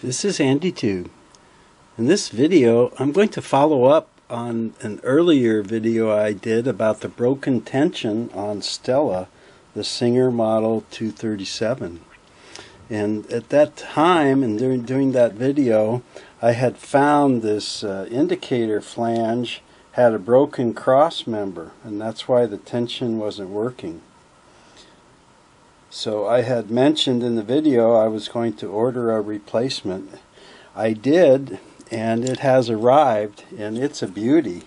This is AndyTube. In this video, I'm going to follow up on an earlier video I did about the broken tension on Stella, the Singer Model 237. And at that time, and during that video, I had found this indicator flange had a broken cross member, and that's why the tension wasn't working. So I had mentioned in the video I was going to order a replacement. I did, and it has arrived, and it's a beauty.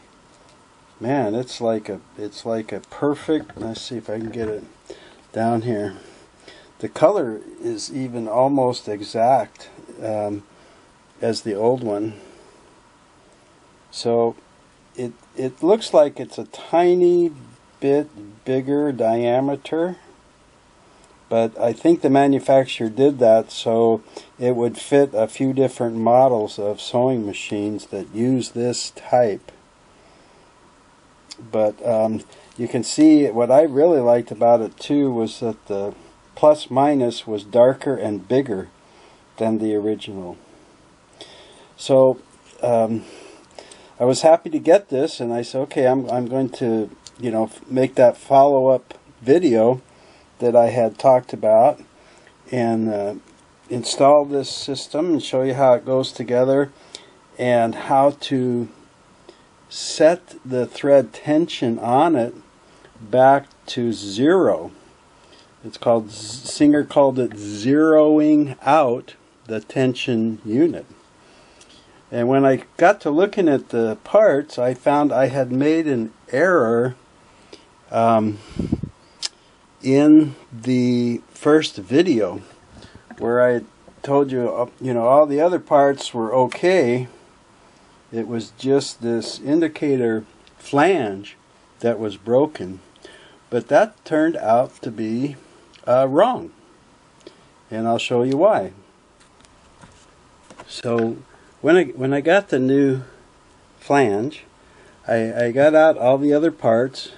Man, it's like a perfect. Let's see if I can get it down here. The color is even almost exact as the old one. So it looks like it's a tiny bit bigger diameter. But I think the manufacturer did that so it would fit a few different models of sewing machines that use this type. But you can see what I really liked about it too was that the plus minus was darker and bigger than the original. So I was happy to get this, and I said, okay, I'm going to make that follow-up video that I had talked about and install this system and show you how it goes together and how to set the thread tension on it back to zero. It's called, Singer called it zeroing out the tension unit. And when I got to looking at the parts, I found I had made an error in the first video where I told you, all the other parts were okay. It was just this indicator flange that was broken. But that turned out to be wrong. And I'll show you why. So when I got the new flange, I got out all the other parts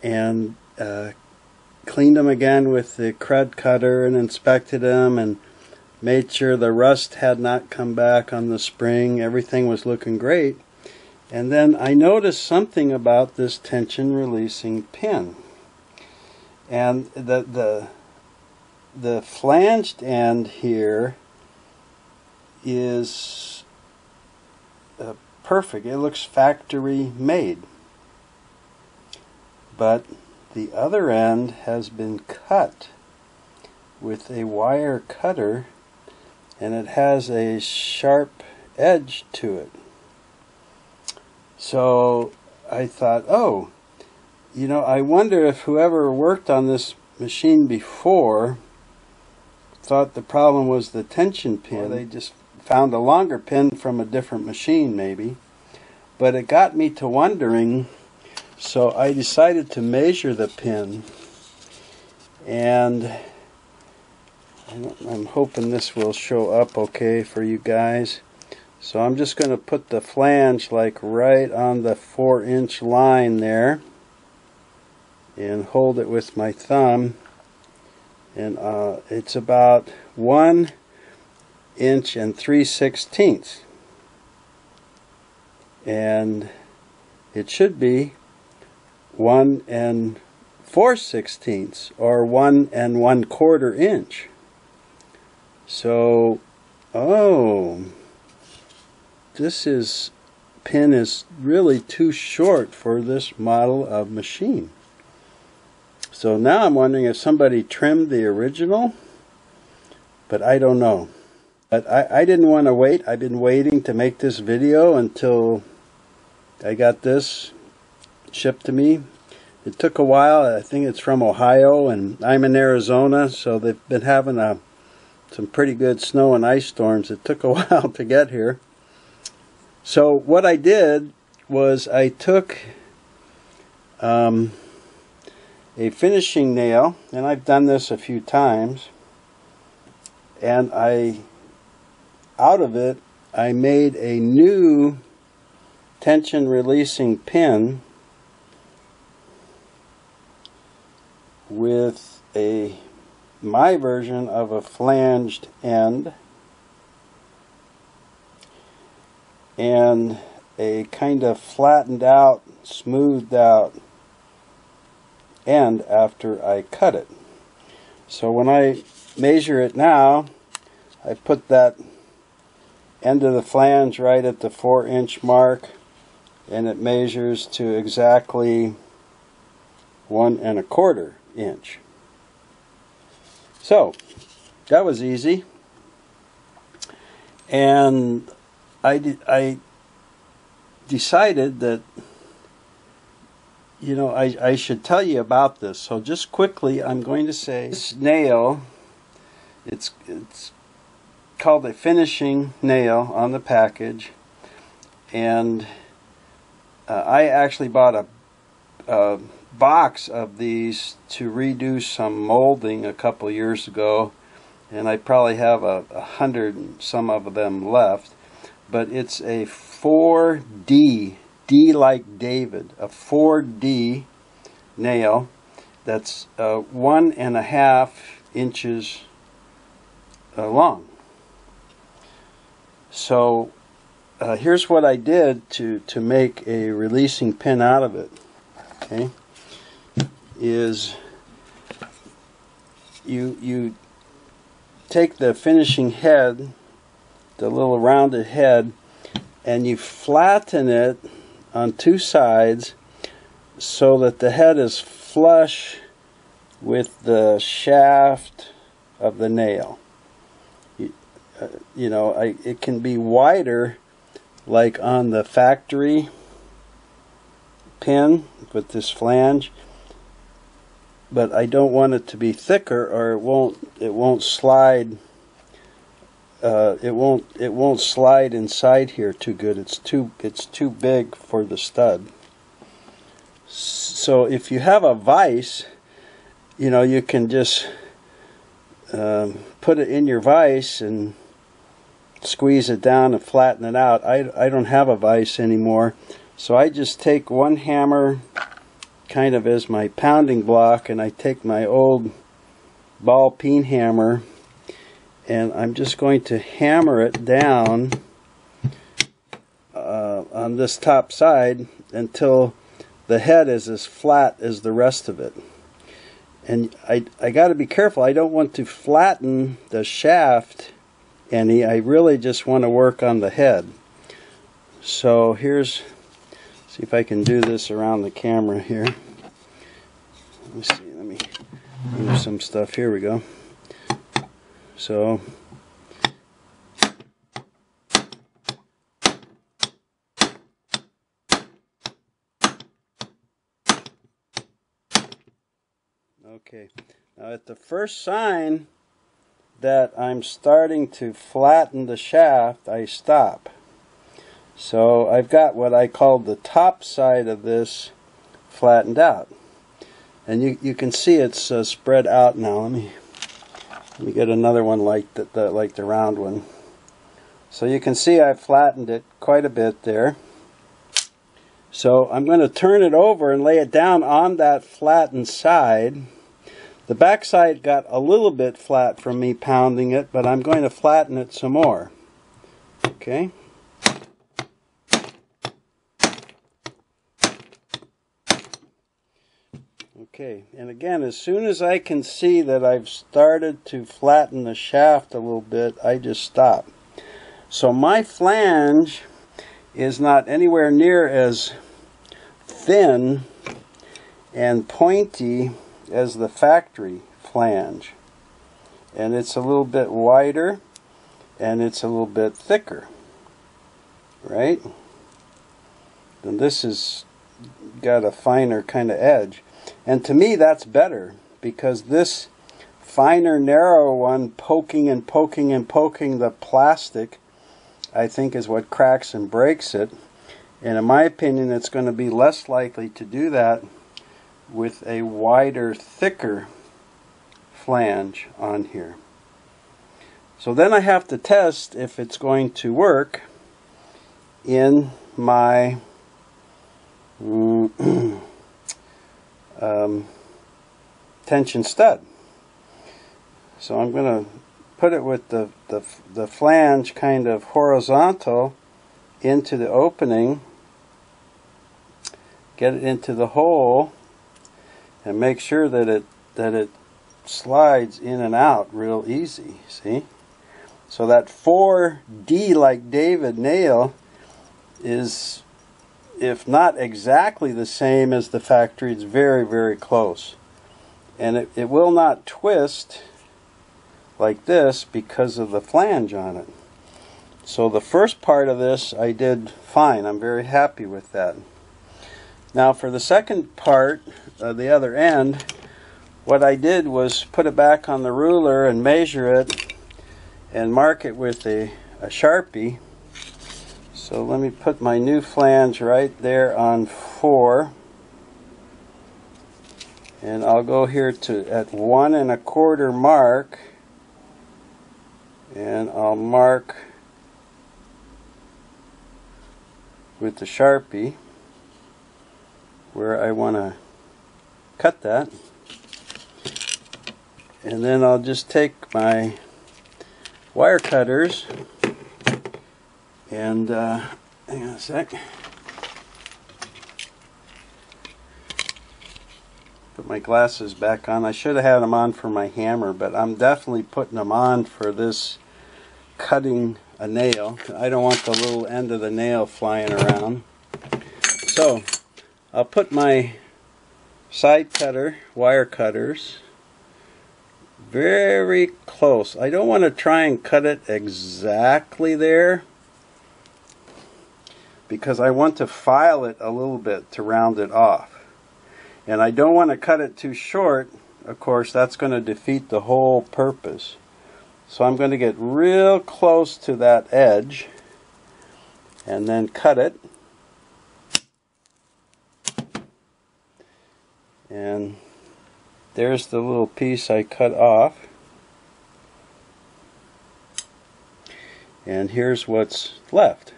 and cleaned them again with the crud cutter and inspected them and made sure the rust had not come back on the spring. Everything was looking great. And then I noticed something about this tension releasing pin. And the flanged end here is perfect. It looks factory made. But the other end has been cut with a wire cutter, and it has a sharp edge to it. So I thought, oh, I wonder if whoever worked on this machine before thought the problem was the tension pin. Or they just found a longer pin from a different machine maybe. But it got me to wondering, so I decided to measure the pin, and I'm hoping this will show up okay for you guys. So I'm just going to put the flange like right on the 4-inch line there and hold it with my thumb, and it's about 1 inch and 3/16, and it should be 1 4/16 or 1 1/4 inch. So, this pin is really too short for this model of machine. So now I'm wondering if somebody trimmed the original, but I don't know. But I didn't want to wait. I've been waiting to make this video until I got this shipped to me. It took a while. I think it's from Ohio, and I'm in Arizona, so they've been having some pretty good snow and ice storms. It took a while to get here. So what I did was I took a finishing nail, and I've done this a few times, and out of it I made a new tension releasing pin with my version of a flanged end, and a kind of flattened out, smoothed out end after I cut it. So when I measure it now, I put that end of the flange right at the 4-inch mark, and it measures to exactly 1 1/4 inch. So that was easy, and I decided that, you know, I should tell you about this. So just quickly, I'm going to say this nail, it's called a finishing nail on the package, and I actually bought a box of these to redo some molding a couple years ago, and I probably have 100 and some of them left. But it's a 4D, D like David, a 4D nail that's 1 1/2 inches long. So here's what I did to make a releasing pin out of it. Okay, is you take the finishing head, the little rounded head, and you flatten it on 2 sides so that the head is flush with the shaft of the nail. You know, it can be wider, like on the factory pin with this flange, but I don't want it to be thicker, or it won't slide. It won't slide inside here too good. It's too big for the stud. So if you have a vise, you know, you can just put it in your vise and squeeze it down and flatten it out. I don't have a vise anymore, so I just take one hammer kind of as my pounding block, and I take my old ball peen hammer, and I'm just going to hammer it down on this top side until the head is as flat as the rest of it. And I got to be careful. I don't want to flatten the shaft any. I really just want to work on the head. So here's, see if I can do this around the camera here. Let me see. Let me move some stuff. Here we go. So okay, now at the first sign that I'm starting to flatten the shaft, I stop. So I've got what I call the top side of this flattened out, and you can see it's spread out now. Let me get another one like the round one. So you can see I've flattened it quite a bit there. So I'm going to turn it over and lay it down on that flattened side. The back side got a little bit flat from me pounding it, but I'm going to flatten it some more. Okay. Okay, and again, as soon as I can see that I've started to flatten the shaft a little bit, I just stop. So my flange is not anywhere near as thin and pointy as the factory flange, and it's a little bit wider and it's a little bit thicker, right? And this has got a finer kind of edge, and to me that's better, because this finer narrow one poking and poking and poking the plastic, I think, is what cracks and breaks it. And in my opinion, it's going to be less likely to do that with a wider, thicker flange on here. So then I have to test if it's going to work in my tension stud. So I'm going to put it with the flange kind of horizontal into the opening, get it into the hole, and make sure that it slides in and out real easy. See? So that 4D like David nail is, if not exactly the same as the factory, it's very, very close. And it will not twist like this because of the flange on it. So the first part of this I did fine. I'm very happy with that. Now for the second part, the other end, what I did was put it back on the ruler and measure it and mark it with a Sharpie. So let me put my new flange right there on 4. And I'll go here to at 1 1/4 mark. And I'll mark with the Sharpie where I want to cut that. And then I'll just take my wire cutters and hang on a sec. Put my glasses back on. I should have had them on for my hammer, but I'm definitely putting them on for this cutting a nail. I don't want the little end of the nail flying around. So I'll put my side cutter, wire cutters, very close. I don't want to try and cut it exactly there because I want to file it a little bit to round it off. And I don't want to cut it too short. Of course, that's going to defeat the whole purpose. So I'm going to get real close to that edge and then cut it. And there's the little piece I cut off. And here's what's left.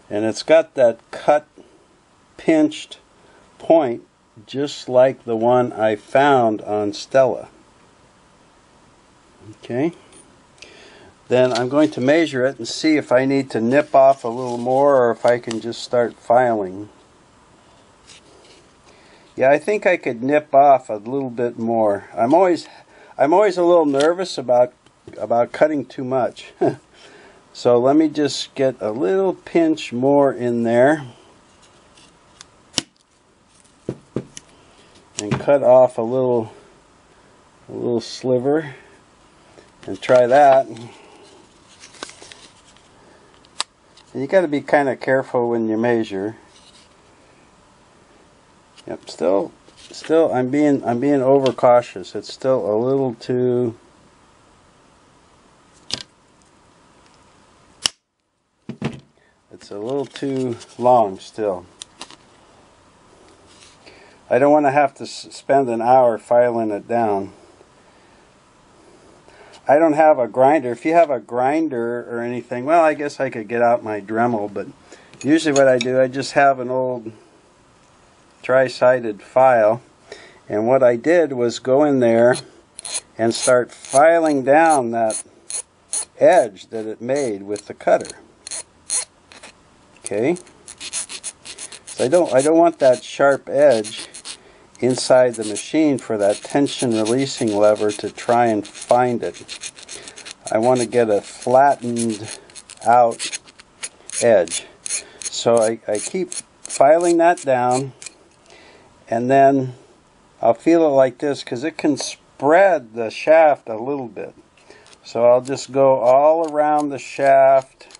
And it's got that cut, pinched point just like the one I found on Stella. Okay. Then I'm going to measure it and see if I need to nip off a little more or if I can just start filing. Yeah, I think I could nip off a little bit more. I'm always a little nervous about cutting too much. So let me just get a little pinch more in there and cut off a little sliver and try that. And you got to be kind of careful when you measure. Yep, still I'm being overcautious. It's still a little too long still. I don't want to have to spend an hour filing it down. I don't have a grinder. If you have a grinder or anything, well, I guess I could get out my Dremel, but usually what I do, I just have an old tri-sided file, and what I did was go in there and start filing down that edge that it made with the cutter. Okay, so I don't want that sharp edge inside the machine for that tension releasing lever to try and find it. I want to get a flattened out edge. So I keep filing that down, and then I'll feel it like this because it can spread the shaft a little bit. So I'll just go all around the shaft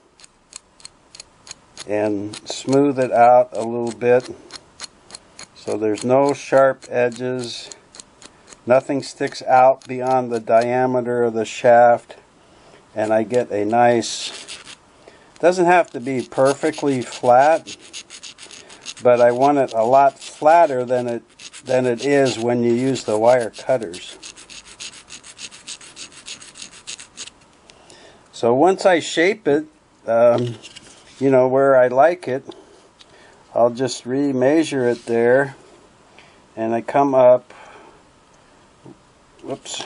and smooth it out a little bit so there's no sharp edges, nothing sticks out beyond the diameter of the shaft, and I get a nice, doesn't have to be perfectly flat, but I want it a lot flatter than it is when you use the wire cutters. So once I shape it, you know, where I like it, I'll just re-measure it there, and I come up, whoops,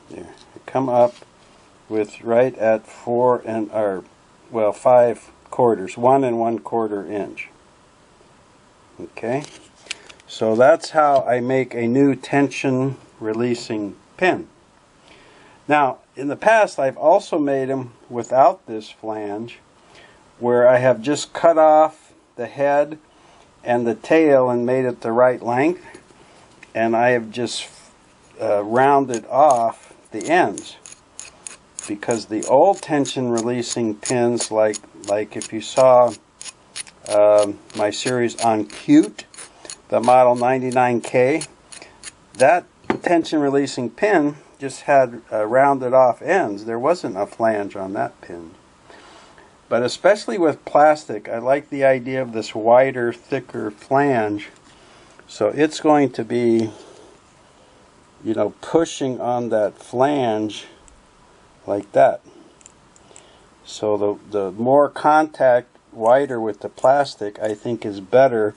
there, I come up with right at 5 quarters, 1 1/4 inch. Okay, so that's how I make a new tension releasing pin. Now, in the past, I've also made them without this flange, where I have just cut off the head and the tail and made it the right length, and I have just rounded off the ends, because the old tension releasing pins, like if you saw my series on Cute, the model 99K, that tension releasing pin just had rounded off ends. There wasn't a flange on that pin. But especially with plastic, I like the idea of this wider, thicker flange. So it's going to be, you know, pushing on that flange like that. So the more contact, wider with the plastic, I think is better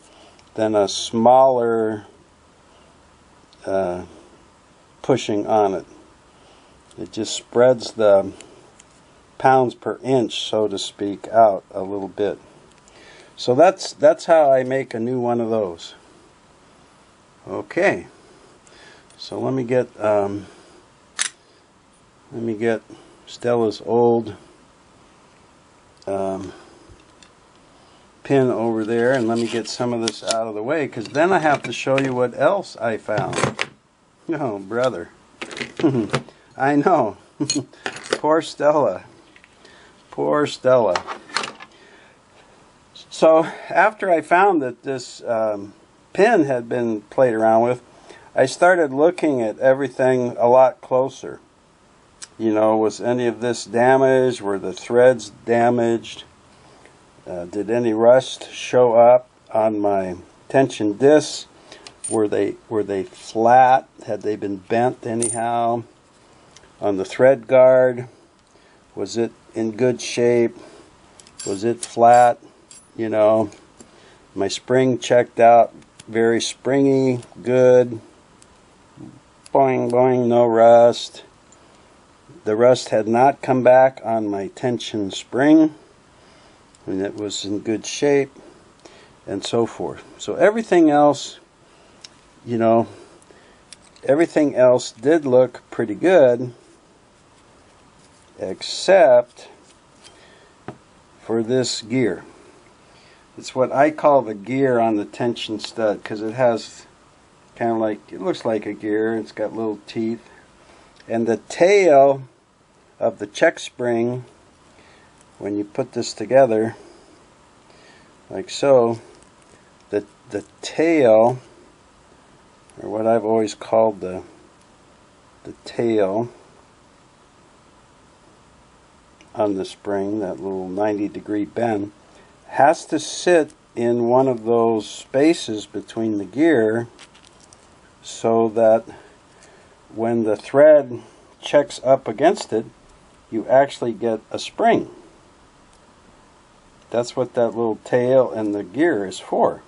than a smaller pushing on it. It just spreads the pounds per inch, so to speak, out a little bit. So that's how I make a new one of those. Okay, so let me get Stella's old pin over there, and let me get some of this out of the way, because then I have to show you what else I found. Oh, brother. I know. Poor Stella. Poor Stella. So after I found that this pin had been played around with, I started looking at everything a lot closer. You know, was any of this damaged? Were the threads damaged? Did any rust show up on my tension discs? Were they flat? Had they been bent anyhow? On the thread guard, was it in good shape? Was it flat? You know, my spring checked out, very springy, good. Boing, boing, no rust. The rust had not come back on my tension spring, and it was in good shape, and so forth. So everything else, you know, everything else did look pretty good, except for this gear. It's what I call the gear on the tension stud, because it has kind of like, it looks like a gear. It's got little teeth, and the tail of the check spring, when you put this together like so, the tail, or what I've always called the tail on the spring, that little 90-degree bend, has to sit in one of those spaces between the gear, so that when the thread checks up against it, you actually get a spring. That's what that little tail and the gear is for,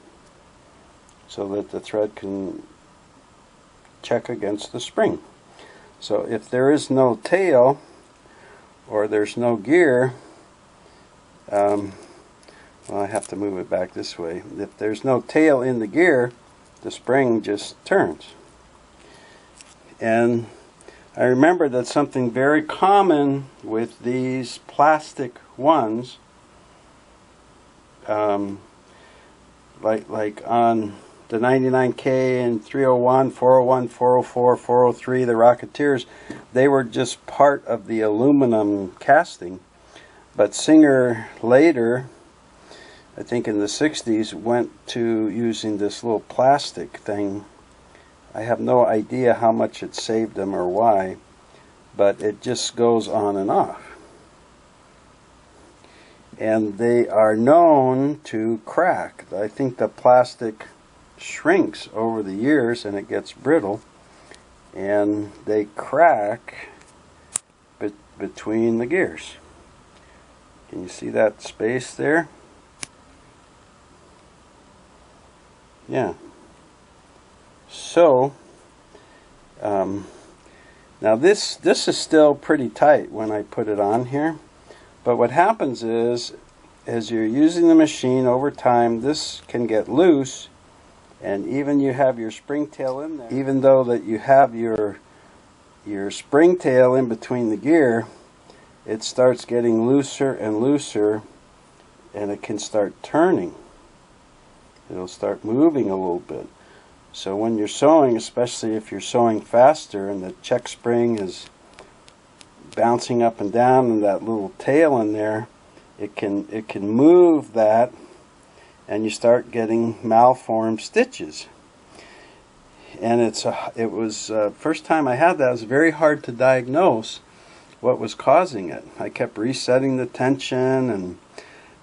so that the thread can check against the spring. So if there is no tail, or there's no gear, well, I have to move it back this way. If there's no tail in the gear, the spring just turns. And I remember that something very common with these plastic ones, like on the 99K and 301, 401, 404, 403, the Rocketeers, they were just part of the aluminum casting. But Singer later, I think in the 60s, went to using this little plastic thing. I have no idea how much it saved them or why, but it just goes on and off. And they are known to crack. I think the plastic shrinks over the years and it gets brittle, and they crack between the gears. Can you see that space there? Yeah. So Now this is still pretty tight when I put it on here, but what happens is, as you're using the machine over time, this can get loose, and even you have your springtail in there, even though that you have your springtail in between the gear, it starts getting looser and looser, and it can start turning. It'll start moving a little bit. So when you're sewing, especially if you're sewing faster and the check spring is bouncing up and down and that little tail in there, it can move that, and you start getting malformed stitches. And it was first time I had that, it was very hard to diagnose what was causing it. I kept resetting the tension and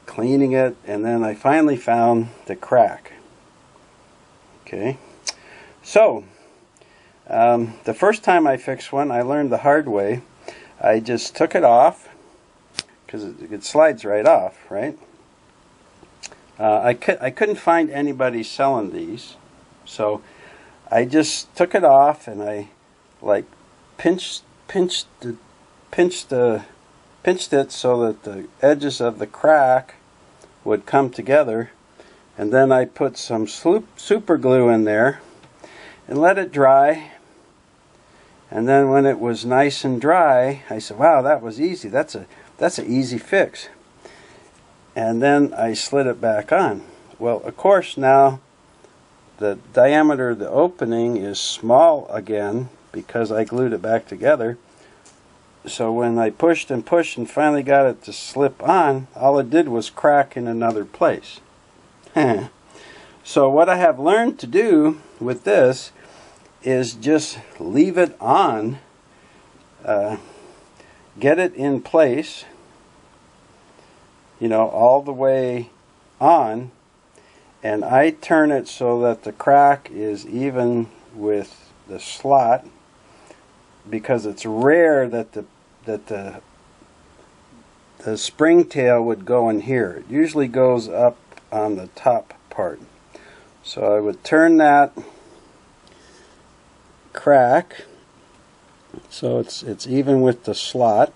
cleaning it, and then I finally found the crack. Okay, so the first time I fixed one, I learned the hard way. I just took it off, because it slides right off, right? I couldn't find anybody selling these, so I just took it off, and I like pinched it so that the edges of the crack would come together, and then I put some super glue in there and let it dry. And then when it was nice and dry, I said, wow, that was easy. That's an easy fix. And then I slid it back on. Well, of course, now the diameter of the opening is small again because I glued it back together. So when I pushed and pushed and finally got it to slip on, all it did was crack in another place. So what I have learned to do with this is just leave it on, get it in place, you know, all the way on, and I turn it so that the crack is even with the slot, because it's rare that the springtail would go in here. It usually goes up on the top part. So I would turn that crack so it's even with the slot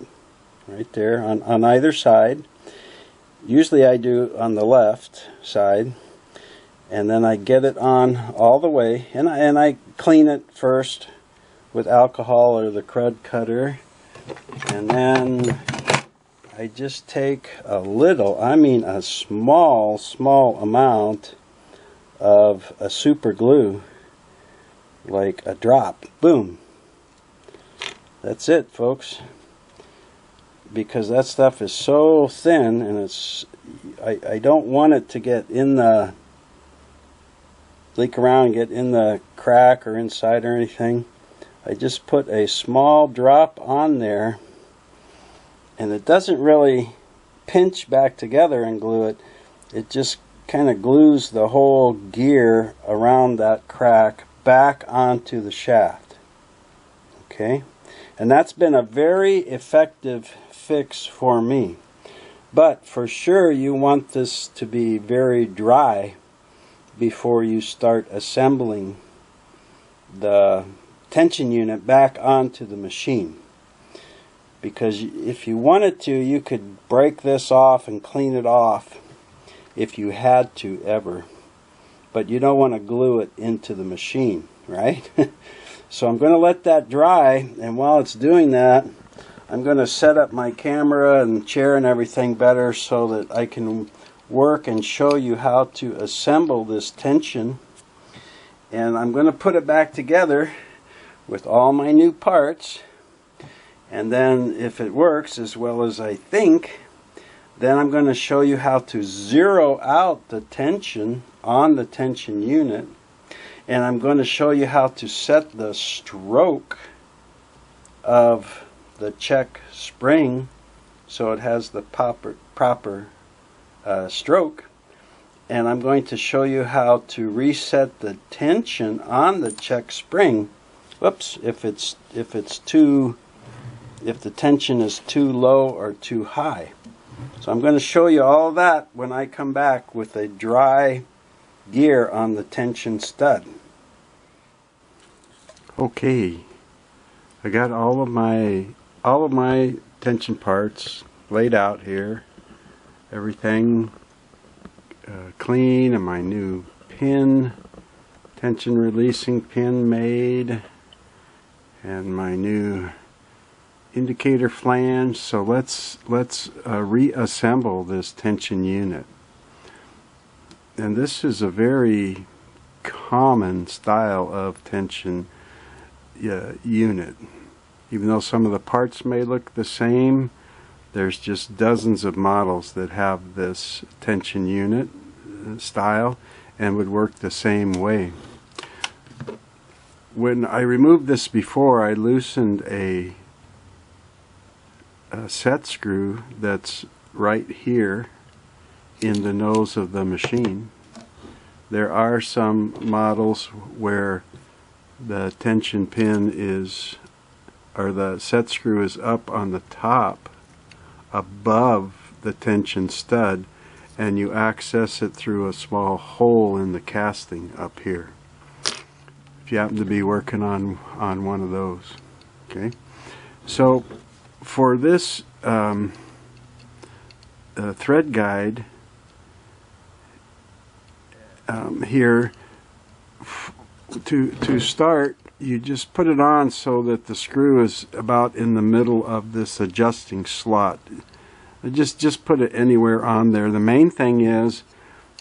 right there on either side. Usually I do on the left side, and then I get it on all the way, and I clean it first with alcohol or the crud cutter, and then I just take a little, I mean a small amount of a super glue, like a drop, boom. That's it, folks. Because that stuff is so thin, and I don't want it to get in the, leak around and get in the crack or inside or anything. I just put a small drop on there, and it doesn't really pinch back together and glue it. It just kind of glues the whole gear around that crack back onto the shaft. Okay, and that's been a very effective fix for me. But for sure you want this to be very dry before you start assembling the tension unit back onto the machine. Because if you wanted to, you could break this off and clean it off if you had to ever. But you don't want to glue it into the machine, right? So I'm going to let that dry, and while it's doing that, I'm going to set up my camera and chair and everything better so that I can work and show you how to assemble this tension. And I'm going to put it back together with all my new parts, and then if it works as well as I think, then I'm going to show you how to zero out the tension on the tension unit, and I'm going to show you how to set the stroke of the check spring so it has the proper stroke, and I'm going to show you how to reset the tension on the check spring. Whoops, if the tension is too low or too high. So I'm going to show you all of that when I come back with a dry gear on the tension stud. Okay, I got all of my tension parts laid out here. Everything clean, and my new pin, tension releasing pin made, and my new indicator flange. So let's reassemble this tension unit. And this is a very common style of tension unit. Even though some of the parts may look the same, there's just dozens of models that have this tension unit style and would work the same way. When I removed this before, I loosened a set screw that's right here in the nose of the machine. There are some models where the tension pin is, or the set screw is up on the top above the tension stud, and you access it through a small hole in the casting up here, if you happen to be working on one of those. Okay, so for this thread guide here, to start, you just put it on so that the screw is about in the middle of this adjusting slot. Just put it anywhere on there. The main thing is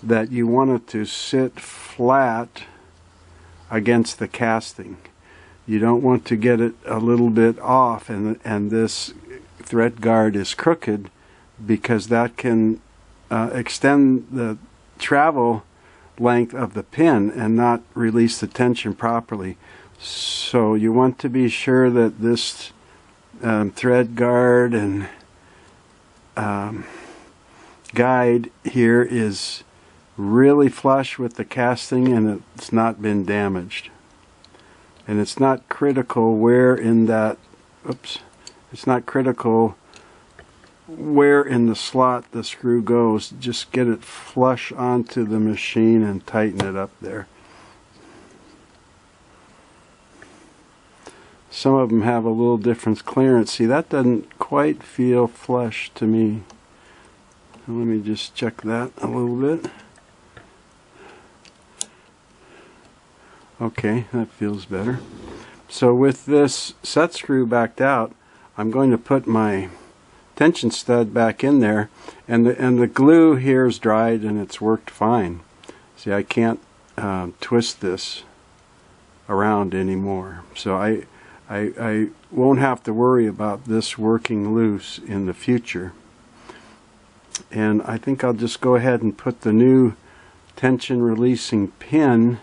that you want it to sit flat against the casting. You don't want to get it a little bit off, and this thread guard is crooked, because that can extend the travel length of the pin and not release the tension properly. So you want to be sure that this thread guard and guide here is really flush with the casting, and it's not been damaged. And it's not critical where in that, it's not critical where in the slot the screw goes. Just get it flush onto the machine and tighten it up there. Some of them have a little different clearance. See, that doesn't quite feel flush to me. Let me just check that a little bit. Okay, that feels better. So with this set screw backed out, I'm going to put my tension stud back in there, and the glue here is dried and it's worked fine. See, I can't twist this around anymore, so I won't have to worry about this working loose in the future. And I think I'll just go ahead and put the new tension releasing pin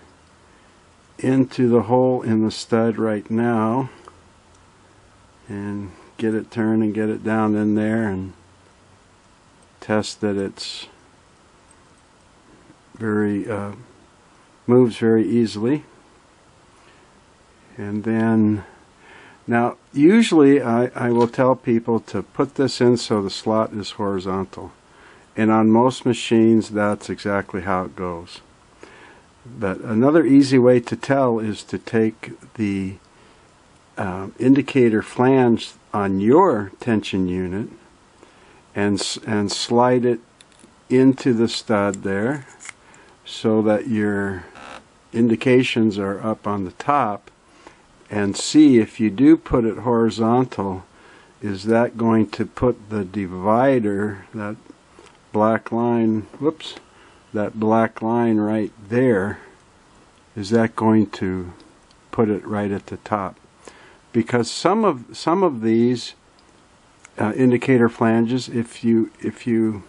into the hole in the stud right now, and get it turned and get it down in there, and test that it's moves very easily. And then, now usually I will tell people to put this in so the slot is horizontal, and on most machines that's exactly how it goes. But another easy way to tell is to take the indicator flange on your tension unit and slide it into the stud there, so that your indications are up on the top, and see if you do put it horizontal, is that going to put the divider, that black line, that black line right there, is that going to put it right at the top? Because some of these indicator flanges, if you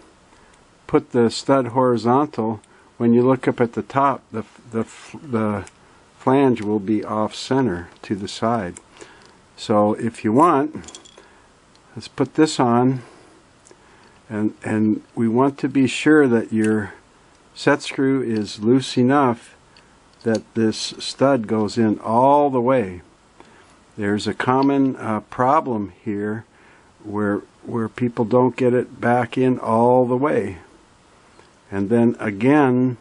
put the stud horizontal, when you look up at the top, the flange will be off center to the side. So if you want, let's put this on, and we want to be sure that your set screw is loose enough that this stud goes in all the way. There's a common problem here where people don't get it back in all the way, and then again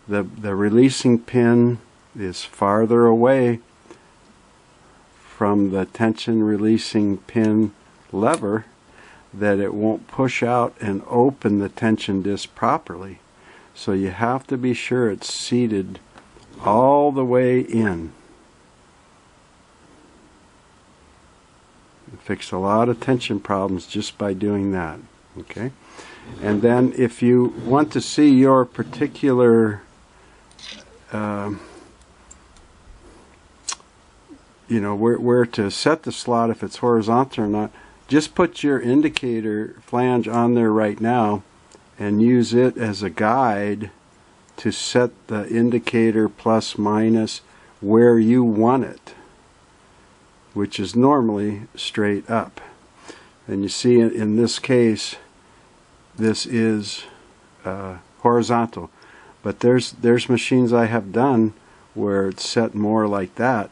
the releasing pin is farther away from the tension releasing pin lever that it won't push out and open the tension disc properly. So you have to be sure it's seated all the way in. Fix a lot of tension problems just by doing that. Okay, and then if you want to see your particular you know, where to set the slot, if it's horizontal or not, just put your indicator flange on there right now and use it as a guide to set the indicator plus minus where you want it, which is normally straight up. And you see in this case this is horizontal, but there's machines I have done where it's set more like that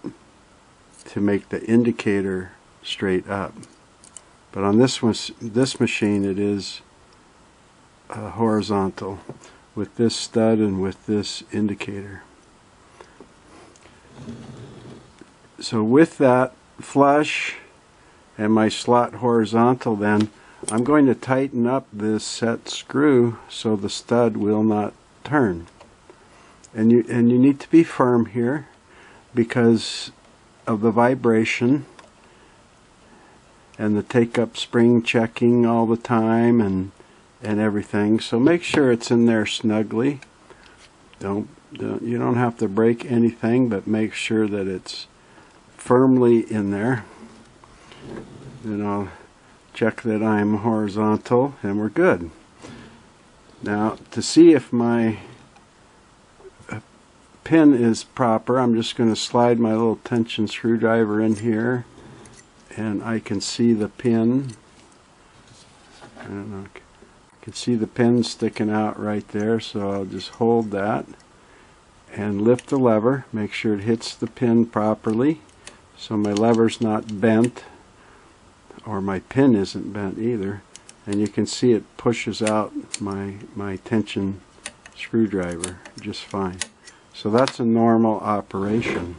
to make the indicator straight up. But on this machine it is horizontal with this stud and with this indicator. So with that flush and my slot horizontal, then I'm going to tighten up this set screw so the stud will not turn. And you need to be firm here because of the vibration and the take-up spring checking all the time and everything. So make sure it's in there snugly. You don't have to break anything, but make sure that it's firmly in there. Then I'll check that I'm horizontal and we're good. Now to see if my pin is proper, I'm just going to slide my little tension screwdriver in here and I can see the pin. I don't know, I can see the pin sticking out right there, so I'll just hold that and lift the lever, make sure it hits the pin properly so my lever's not bent or my pin isn't bent either, and you can see it pushes out my tension screwdriver just fine. So that's a normal operation.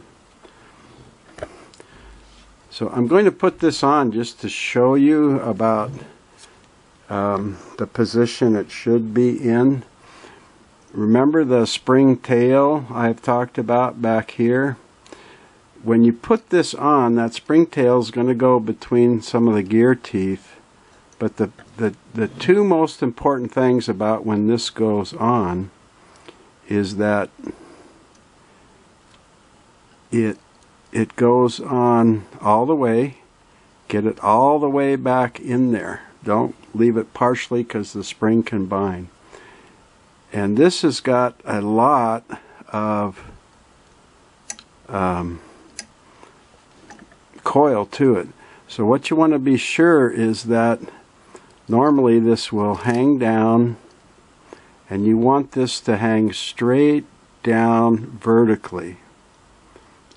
So I'm going to put this on just to show you about the position it should be in. Remember the spring tail I've talked about back here? When you put this on, that spring tail is going to go between some of the gear teeth. But the two most important things about when this goes on is that it goes on all the way. Get it all the way back in there. Don't leave it partially because the spring can bind. And this has got a lot of coil to it. So what you want to be sure is that normally this will hang down, and you want this to hang straight down vertically.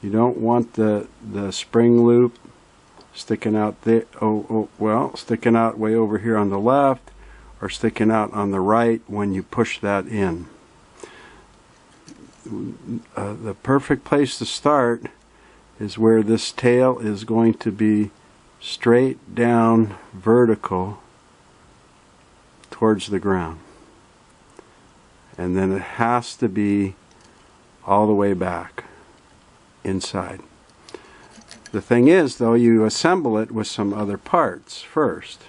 You don't want the spring loop sticking out there, sticking out way over here on the left or sticking out on the right when you push that in. The perfect place to start is where this tail is going to be straight down vertical towards the ground. And then it has to be all the way back inside. The thing is, though, you assemble it with some other parts first.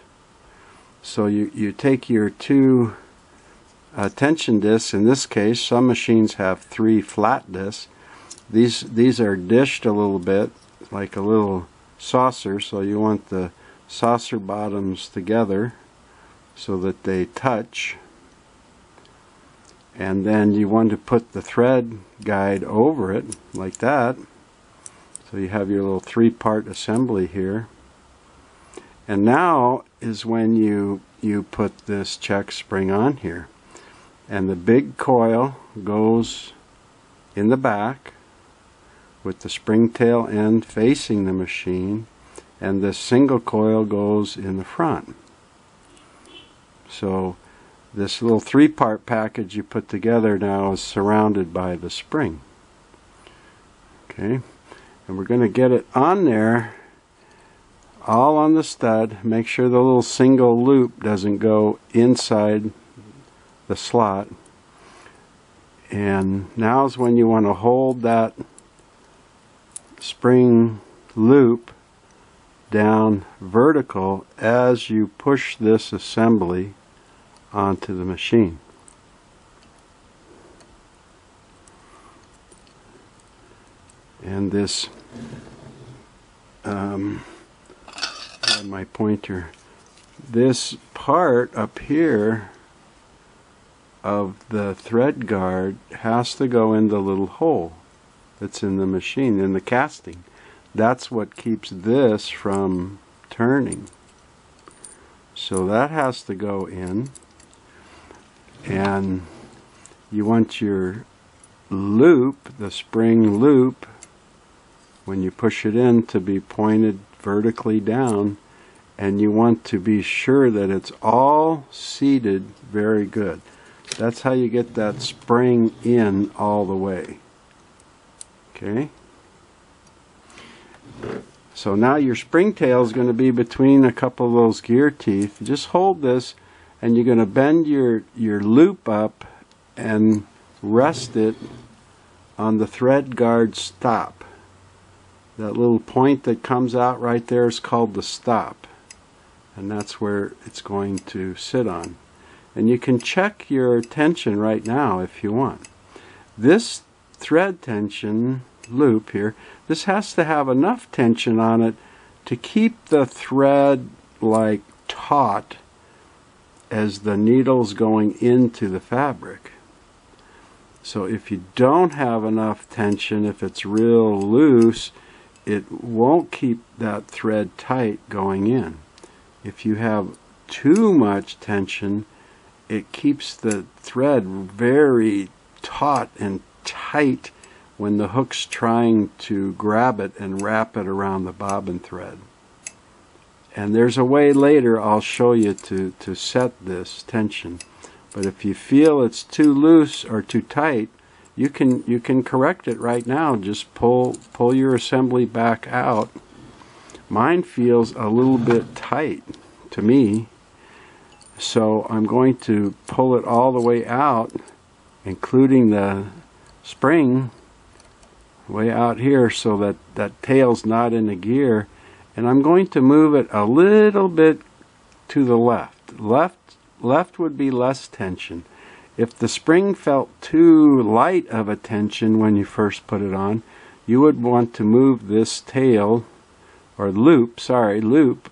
So you take your two tension discs. In this case, some machines have 3 flat discs. These are dished a little bit, like a little saucer, so you want the saucer bottoms together so that they touch. And then you want to put the thread guide over it, like that. So you have your little 3-part assembly here. And now is when you put this check spring on here. And the big coil goes in the back with the spring tail end facing the machine, and the single coil goes in the front. So this little 3-part package you put together now is surrounded by the spring. Okay, And we're going to get it on there, all on the stud. Make sure the little single loop doesn't go inside the slot. And now's when you want to hold that spring loop down vertical as you push this assembly onto the machine. And this my pointer, this part up here of the thread guard has to go in the little hole that's in the machine, in the casting. That's what keeps this from turning. So that has to go in, and you want your loop, the spring loop, when you push it in, to be pointed vertically down, and you want to be sure that it's all seated very good. That's how you get that spring in all the way. Okay? So now your spring tail is going to be between a couple of those gear teeth. Just hold this, and you're going to bend your loop up and rest it on the thread guard stop. That little point that comes out right there is called the stop, and that's where it's going to sit on. And you can check your tension right now if you want. This thread tension loop here, this has to have enough tension on it to keep the thread like taut as the needle's going into the fabric. So if you don't have enough tension, if it's real loose, it won't keep that thread tight going in. If you have too much tension, it keeps the thread very taut and tight when the hook's trying to grab it and wrap it around the bobbin thread. And there's a way later I'll show you to set this tension. But if you feel it's too loose or too tight, you can correct it right now. Just pull your assembly back out. Mine feels a little bit tight to me, so I'm going to pull it all the way out, including the spring way out here, so that that tail's not in the gear. And I'm going to move it a little bit to the left. Left would be less tension. If the spring felt too light of a tension when you first put it on, you would want to move this tail, or loop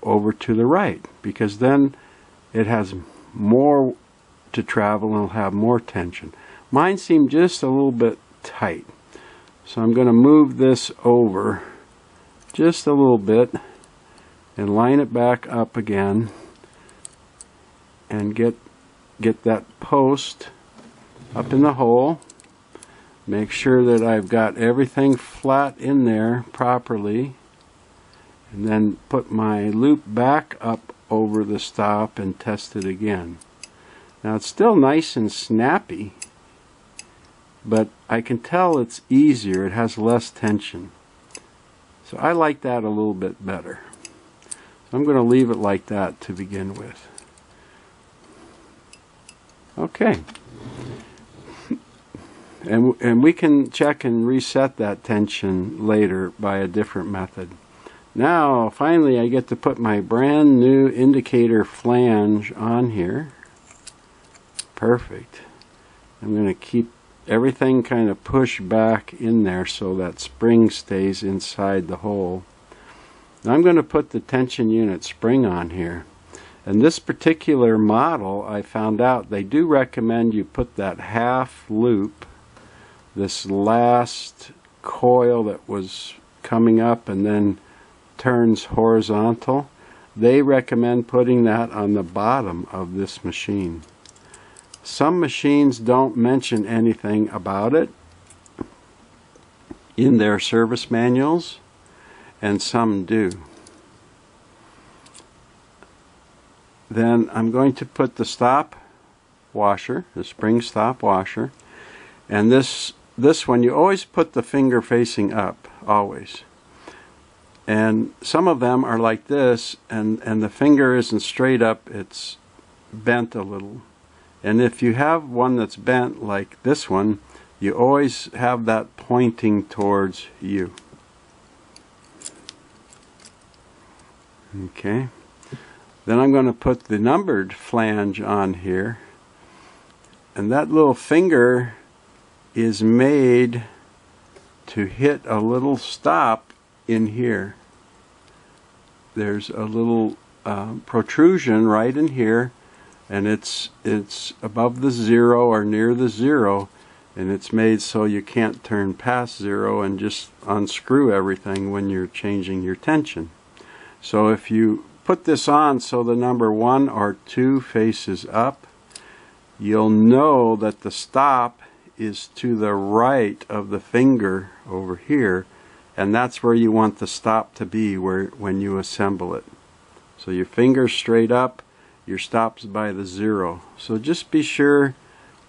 over to the right, because then it has more to travel and it'll have more tension. Mine seemed just a little bit tight. So I'm going to move this over just a little bit and line it back up again and get that post up in the hole. Make sure that I've got everything flat in there properly, and then put my loop back up over the stop and test it again. Now it's still nice and snappy, but I can tell it's easier, it has less tension. So I like that a little bit better. So I'm going to leave it like that to begin with. Okay. And we can check and reset that tension later by a different method. Now, finally, I get to put my brand new indicator flange on here. Perfect. I'm going to keep everything kind of pushed back in there so that spring stays inside the hole. Now I'm going to put the tension unit spring on here. And this particular model, I found out they do recommend you put that half loop, this last coil that was coming up and then turns horizontal. They recommend putting that on the bottom of this machine. Some machines don't mention anything about it in their service manuals, and some do. Then I'm going to put the stop washer, the spring stop washer, and this one you always put the finger facing up, always. And some of them are like this, and the finger isn't straight up, it's bent a little. And if you have one that's bent like this one, you always have that pointing towards you. Okay. Then I'm going to put the numbered flange on here. And that little finger is made to hit a little stop in here. There's a little protrusion right in here, and it's above the 0 or near the 0, and it's made so you can't turn past 0 and just unscrew everything when you're changing your tension. So if you put this on so the number 1 or 2 faces up, you'll know that the stop is to the right of the finger over here, and that's where you want the stop to be when you assemble it. So your finger's straight up, your stop's by the 0. So just be sure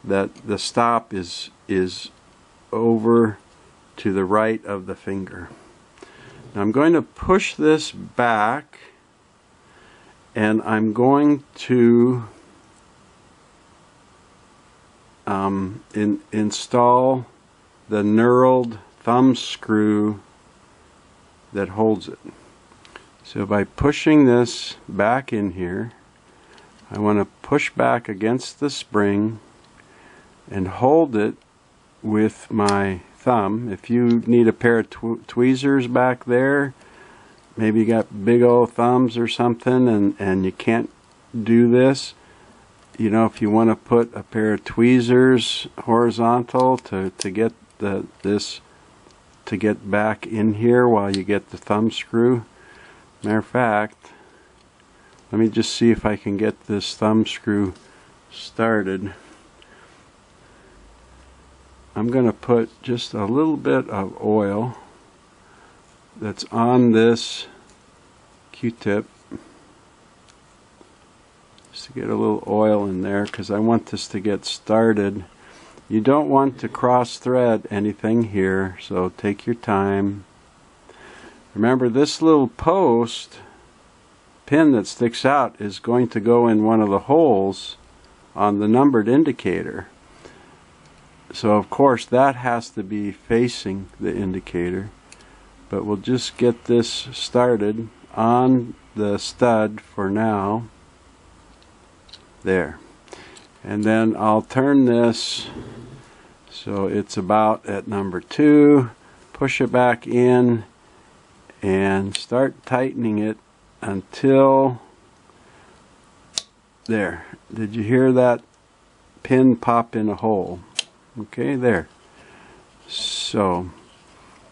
that the stop is over to the right of the finger. Now I'm going to push this back, and I'm going to install the knurled thumb screw that holds it. So by pushing this back in here, I want to push back against the spring and hold it with my thumb. If you need a pair of tweezers back there, maybe you got big old thumbs or something, and you can't do this, you know, if you want to put a pair of tweezers horizontal to get this to get back in here while you get the thumb screw. Matter of fact, let me just see if I can get this thumb screw started. I'm going to put just a little bit of oil that's on this Q-tip, just to get a little oil in there, because I want this to get started. You don't want to cross thread anything here, so take your time. Remember, this little post pin that sticks out is going to go in one of the holes on the numbered indicator. So of course that has to be facing the indicator, but we'll just get this started on the stud for now. There. And then I'll turn this so it's about at number 2, push it back in, and start tightening it until there. Did you hear that pin pop in a hole? Okay, there. So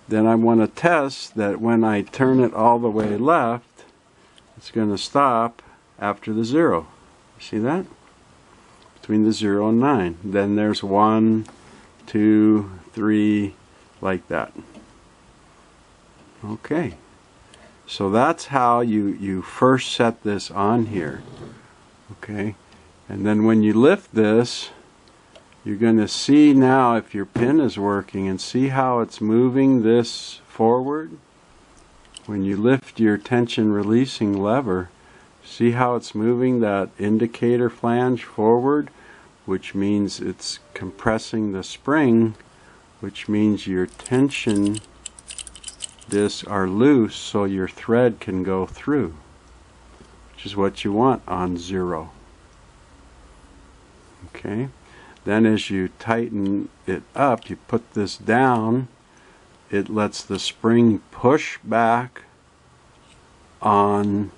then I want to test that when I turn it all the way left, it's going to stop after the 0. See that? Between the 0 and 9. Then there's 1, 2, 3, like that. Okay. So that's how you first set this on here. Okay. And then when you lift this, you're going to see now if your pin is working, and see how it's moving this forward. When you lift your tension releasing lever, see how it's moving that indicator flange forward, which means it's compressing the spring, which means your tension discs are loose so your thread can go through, which is what you want on 0. Okay. Then as you tighten it up, you put this down, it lets the spring push back on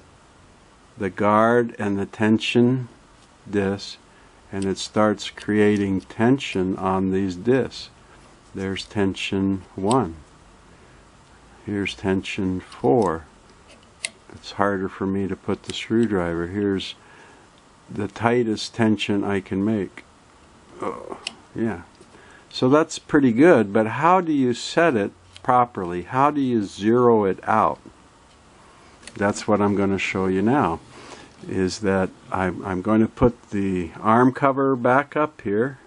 the guard and the tension disc, and it starts creating tension on these discs. There's tension 1. Here's tension 4. It's harder for me to put the screwdriver. Here's the tightest tension I can make. Oh, yeah. So that's pretty good, but how do you set it properly? How do you zero it out? That's what I'm going to show you now. Is that I'm going to put the arm cover back up here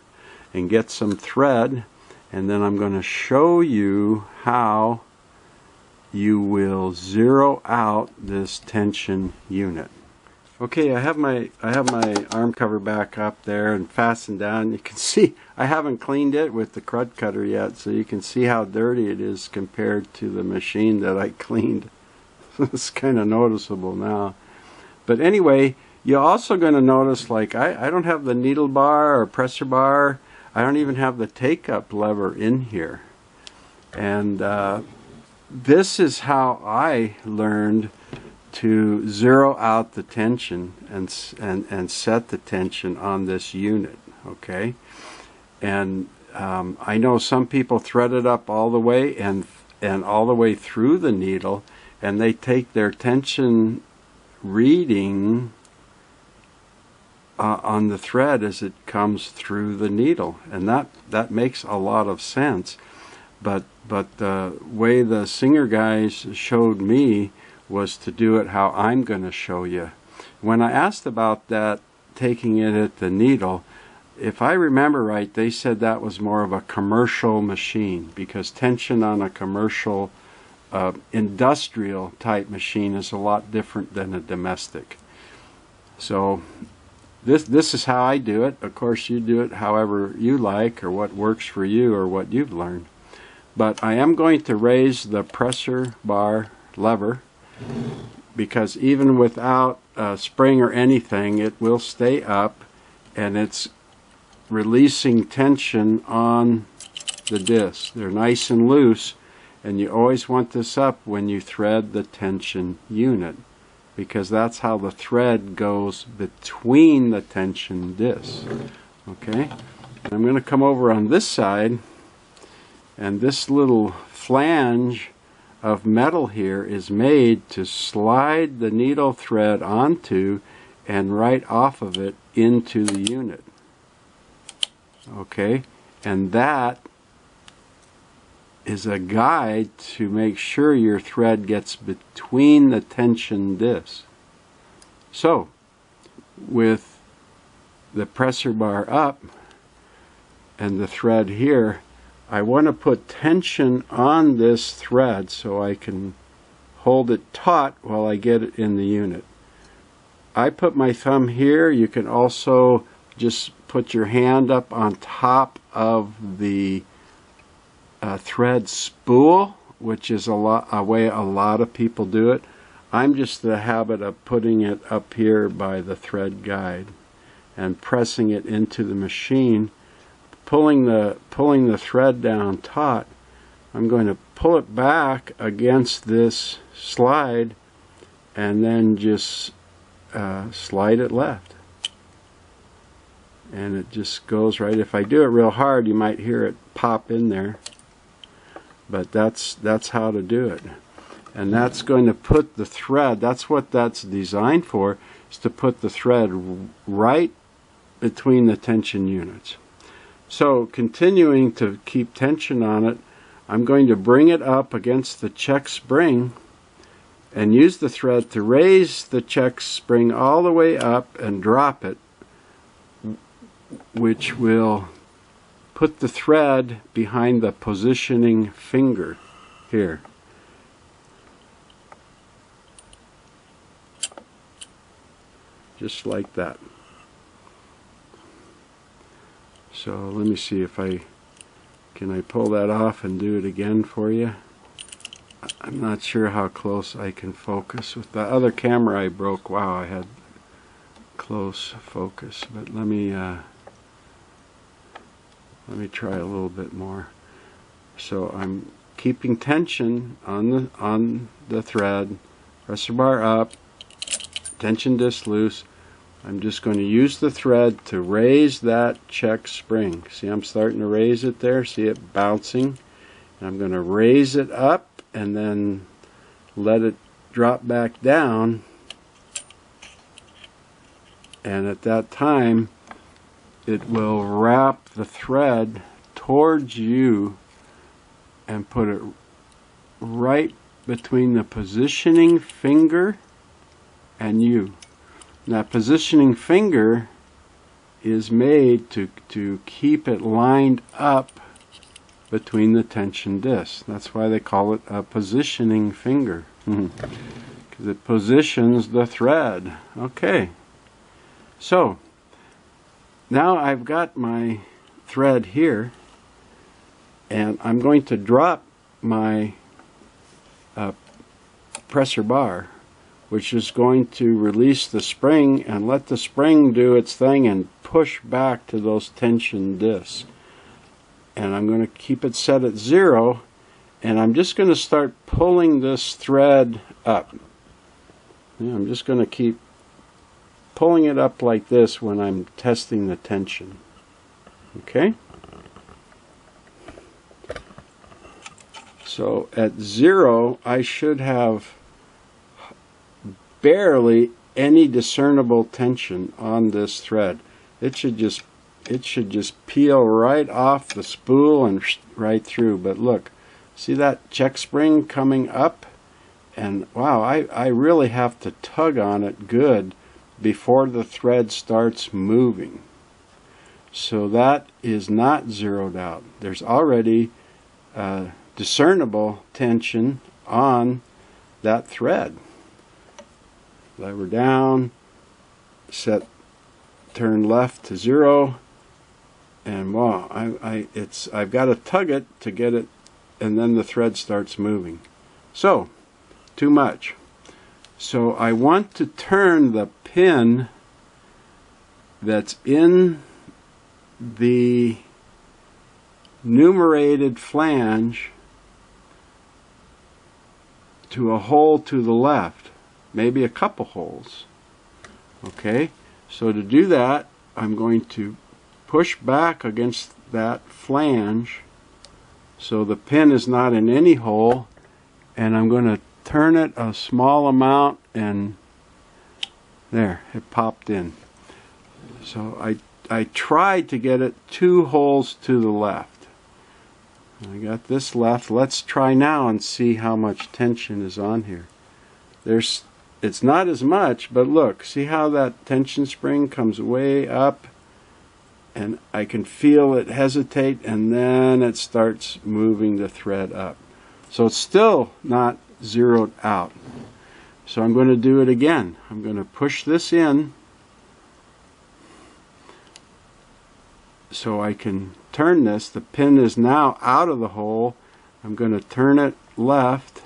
and get some thread, and then I'm going to show you how you will zero out this tension unit. Okay, I have my arm cover back up there and fastened down. You can see I haven't cleaned it with the crud cutter yet, so you can see how dirty it is compared to the machine that I cleaned. It's kind of noticeable now. But anyway, you're also going to notice, like, I don't have the needle bar or pressure bar. I don't even have the take-up lever in here. And this is how I learned to zero out the tension and set the tension on this unit. Okay, and I know some people thread it up all the way and all the way through the needle, and they take their tension reading on the thread as it comes through the needle, and that makes a lot of sense. But the way the Singer guys showed me was to do it how I'm going to show you. When I asked about that, taking it at the needle, if I remember right, they said that was more of a commercial machine, because tension on a commercial industrial type machine is a lot different than a domestic. So this is how I do it. Of course, you do it however you like, or what works for you, or what you've learned. But I am going to raise the pressure bar lever, because even without a spring or anything, it will stay up, and it's releasing tension on the disc. They're nice and loose, and you always want this up when you thread the tension unit, because that's how the thread goes between the tension discs. Okay, and I'm going to come over on this side, and this little flange of metal here is made to slide the needle thread onto and right off of it into the unit. Okay, and that is a guide to make sure your thread gets between the tension discs. So with the pressure bar up and the thread here, I want to put tension on this thread so I can hold it taut while I get it in the unit. I put my thumb here. You can also just put your hand up on top of the thread spool, which is a way a lot of people do it. I'm just the habit of putting it up here by the thread guide and pressing it into the machine. Pulling the thread down taut, I'm going to pull it back against this slide and then just slide it left, and it just goes right. If I do it real hard, you might hear it pop in there, but that's how to do it. And that's going to put the thread, that's what that's designed for, is to put the thread right between the tension units. So continuing to keep tension on it, I'm going to bring it up against the check spring and use the thread to raise the check spring all the way up and drop it, which will put the thread behind the positioning finger here. Just like that. So let me see if can I pull that off and do it again for you. I'm not sure how close I can focus. With the other camera I broke, wow, I had close focus. But let me try a little bit more. So I'm keeping tension on the thread, pressure bar up, tension disc loose. I'm just going to use the thread to raise that check spring. See, I'm starting to raise it there. See it bouncing? And I'm going to raise it up and then let it drop back down. And at that time, it will wrap the thread towards you and put it right between the positioning finger and you. That positioning finger is made to keep it lined up between the tension discs. That's why they call it a positioning finger, because it positions the thread. Okay, so now I've got my thread here, and I'm going to drop my pressure bar, which is going to release the spring and let the spring do its thing and push back to those tension discs. And I'm going to keep it set at 0, and I'm just going to start pulling this thread up. Yeah, I'm just going to keep pulling it up like this when I'm testing the tension. Okay? So at 0, I should have barely any discernible tension on this thread. It should just peel right off the spool and right through. But look, see that check spring coming up? And wow, I really have to tug on it good before the thread starts moving. So that is not zeroed out. There's already discernible tension on that thread. Lever down, turn left to 0, and wow, I've got to tug it to get it, and then the thread starts moving. So, too much. So I want to turn the pin that's in the numerated flange to a hole to the left, maybe a couple holes. Okay, so to do that, I'm going to push back against that flange so the pin is not in any hole, and I'm going to turn it a small amount, and there, it popped in. So I tried to get it 2 holes to the left. I got this left. Let's try now and see how much tension is on here. It's not as much, but look, see how that tension spring comes way up, and I can feel it hesitate, and then it starts moving the thread up. So it's still not zeroed out. So I'm going to do it again. I'm going to push this in so I can turn this. The pin is now out of the hole. I'm going to turn it left.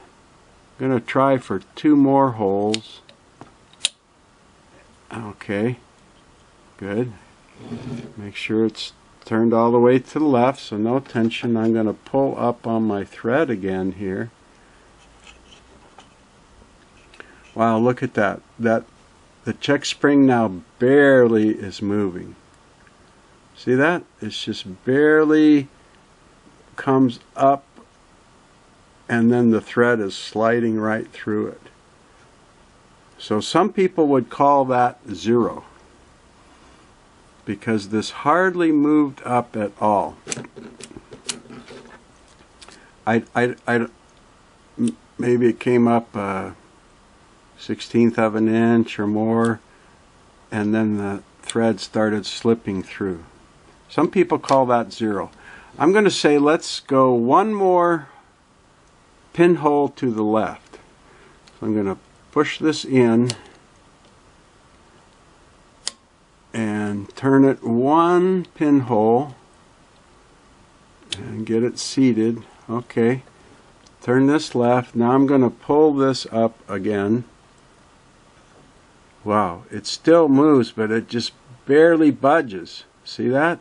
I'm going to try for 2 more holes. Okay, good. Make sure it's turned all the way to the left, so no tension. I'm going to pull up on my thread again here. Wow, look at that. The check spring now barely is moving. See that? It's just barely comes up, and then the thread is sliding right through it. So some people would call that 0, because this hardly moved up at all. Maybe it came up 1/16 of an inch or more, and then the thread started slipping through. Some people call that 0. I'm going to say let's go 1 more pinhole to the left. So I'm going to push this in and turn it 1 pinhole and get it seated. Okay, turn this left. Now I'm going to pull this up again. Wow, it still moves, but it just barely budges. See that?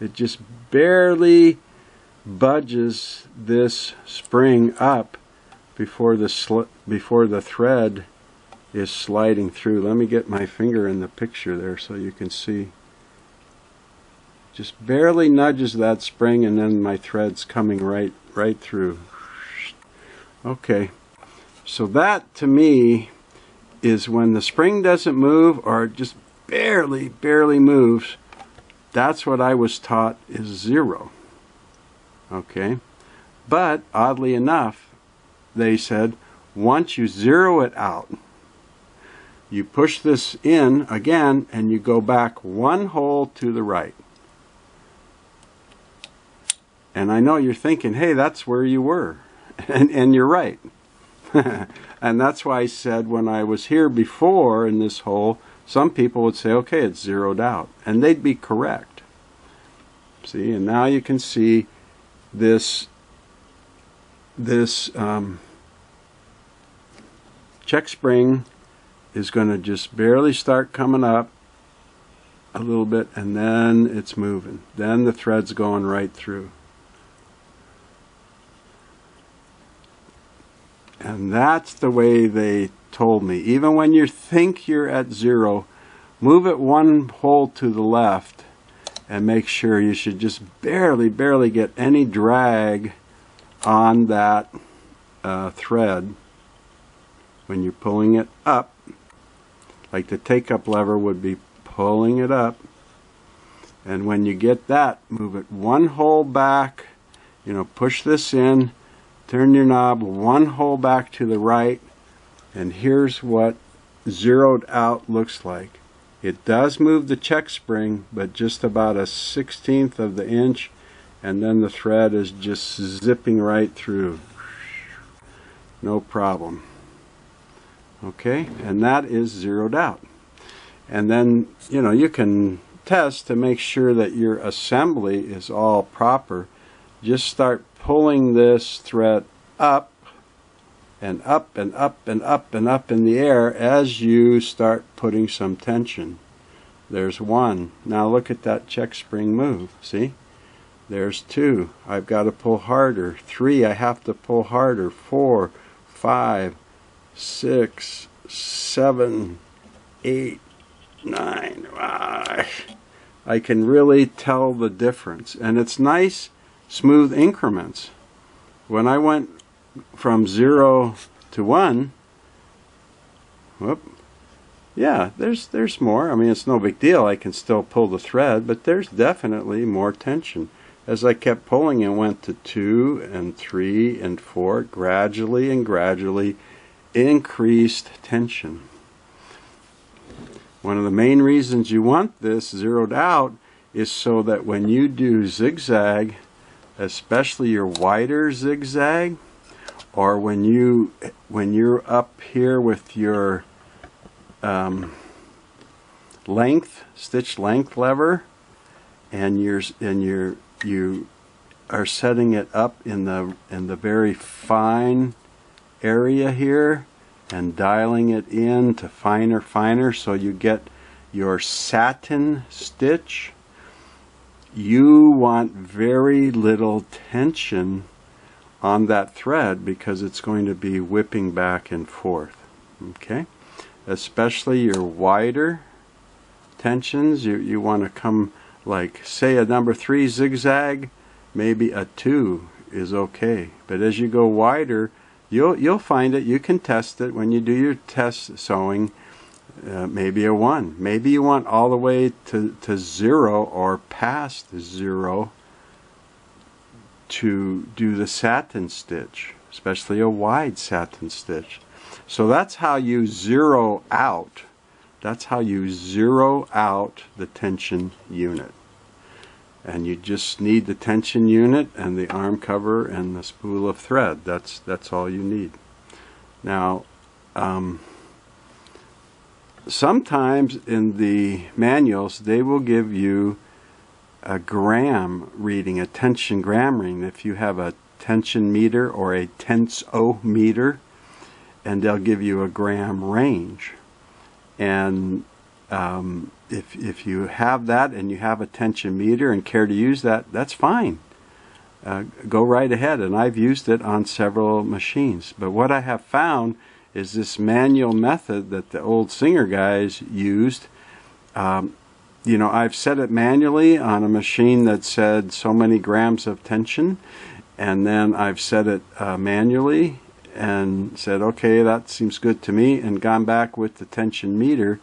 It just barely budges this spring up before the thread is sliding through. Let me get my finger in the picture there so you can see. Just barely nudges that spring, and then my thread's coming right through. Okay, so that to me is when the spring doesn't move, or just barely moves. That's what I was taught is 0. Okay, but oddly enough, they said once you zero it out, you push this in again and you go back 1 hole to the right. And I know you're thinking, hey, that's where you were. And you're right. And that's why I said when I was here before in this hole, some people would say, okay, it's zeroed out. And they'd be correct. See, and now you can see this check spring is going to just barely start coming up a little bit, and then it's moving. Then the thread's going right through. And that's the way they told me. Even when you think you're at zero, move it one hole to the left and make sure you should just barely get any drag on that thread when you're pulling it up. Like the take-up lever would be pulling it up. And when you get that, move it one hole back, push this in, turn your knob one hole back to the right, and here's what zeroed out looks like. It does move the check spring, but just about a 1/16 of the inch, and then the thread is just zipping right through. No problem. Okay, and that is zeroed out. And then, you can test to make sure that your assembly is all proper. Just start pulling this thread up and up and up and up and up in the air as you start putting some tension. There's one. Now look at that check spring move. See? There's two. I've got to pull harder. 3, I have to pull harder. 4, 5, 6, 7, 8, 9. I can really tell the difference. And it's nice, smooth increments. When I went from 0 to 1, yeah, there's more. I mean, it's no big deal. I can still pull the thread, but there's definitely more tension. As I kept pulling, it went to 2 and 3 and 4, gradually and gradually increased tension. One of the main reasons you want this zeroed out is so that when you do zigzag, especially your wider zigzag, or when you're up here with your stitch length lever, and you are setting it up in the very fine area here and dialing it in to finer so you get your satin stitch. You want very little tension on that thread because it's going to be whipping back and forth. Okay, especially your wider tensions, you want to come like, say, a number 3 zigzag, maybe a 2 is okay. But as you go wider, you'll find it. You can test it when you do your test sewing. Maybe a 1. Maybe you want all the way to 0 or past 0 to do the satin stitch, especially a wide satin stitch. So that's how you zero out. That's how you zero out the tension unit. And you just need the tension unit and the arm cover and the spool of thread. That's all you need. Now, sometimes in the manuals they will give you a gram reading, a tension gram reading, if you have a tension meter or a tensometer, and they'll give you a gram range. And if you have that and you have a tension meter and care to use that, that's fine. Go right ahead, and I've used it on several machines. But what I have found is this manual method that the old Singer guys used. I've set it manually on a machine that said so many grams of tension, and then I've set it manually and said, okay, that seems good to me, and gone back with the tension meter,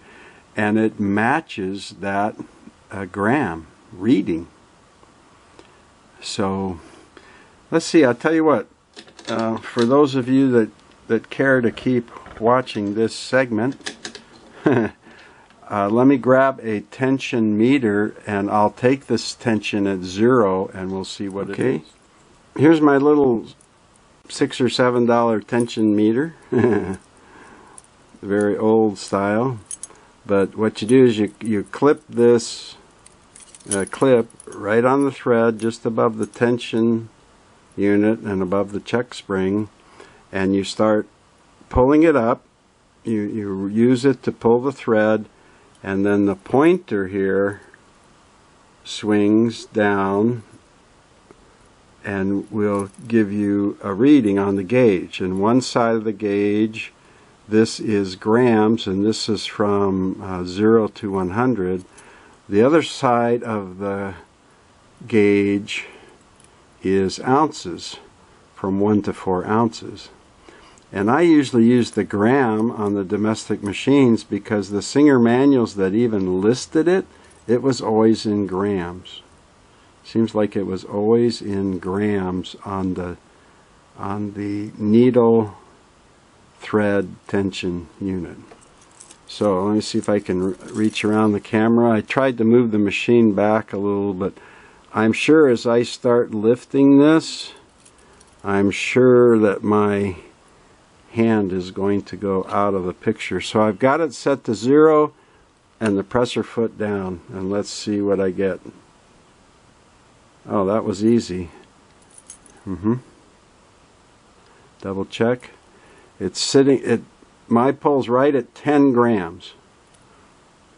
and it matches that gram reading. So let's see, I'll tell you what, for those of you that care to keep watching this segment, let me grab a tension meter and I'll take this tension at 0 and we'll see what it is. here's my little $6 or $7 tension meter. Very old style. But what you do is you clip this clip right on the thread just above the tension unit and above the check spring, and you start pulling it up. You use it to pull the thread, and then the pointer here swings down and will give you a reading on the gauge. And one side of the gauge, this is grams, and this is from 0 to 100. The other side of the gauge is ounces, from 1 to 4 ounces. And I usually use the gram on the domestic machines because the Singer manuals that even listed it, it was always in grams. Seems like it was always in grams on the needle thread tension unit. So let me see if I can reach around the camera. I tried to move the machine back a little, but I'm sure as I start lifting this, I'm sure that my hand is going to go out of the picture. So I've got it set to 0 and the presser foot down, and let's see what I get. Oh, that was easy. Double check. It's sitting, my pull's right at 10 grams.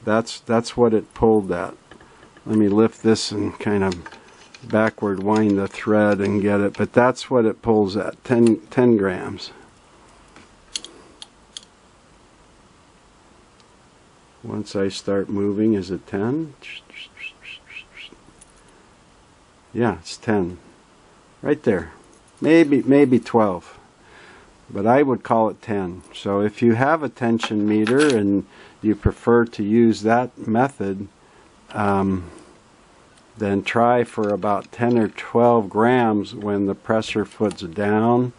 That's what it pulled at. Let me lift this and kind of backward wind the thread and get it, but that's what it pulls at, 10 grams. Once I start moving, is it 10? Yeah, it's 10. Right there. Maybe 12. But I would call it 10. So if you have a tension meter and you prefer to use that method, then try for about 10 or 12 grams when the presser foot's down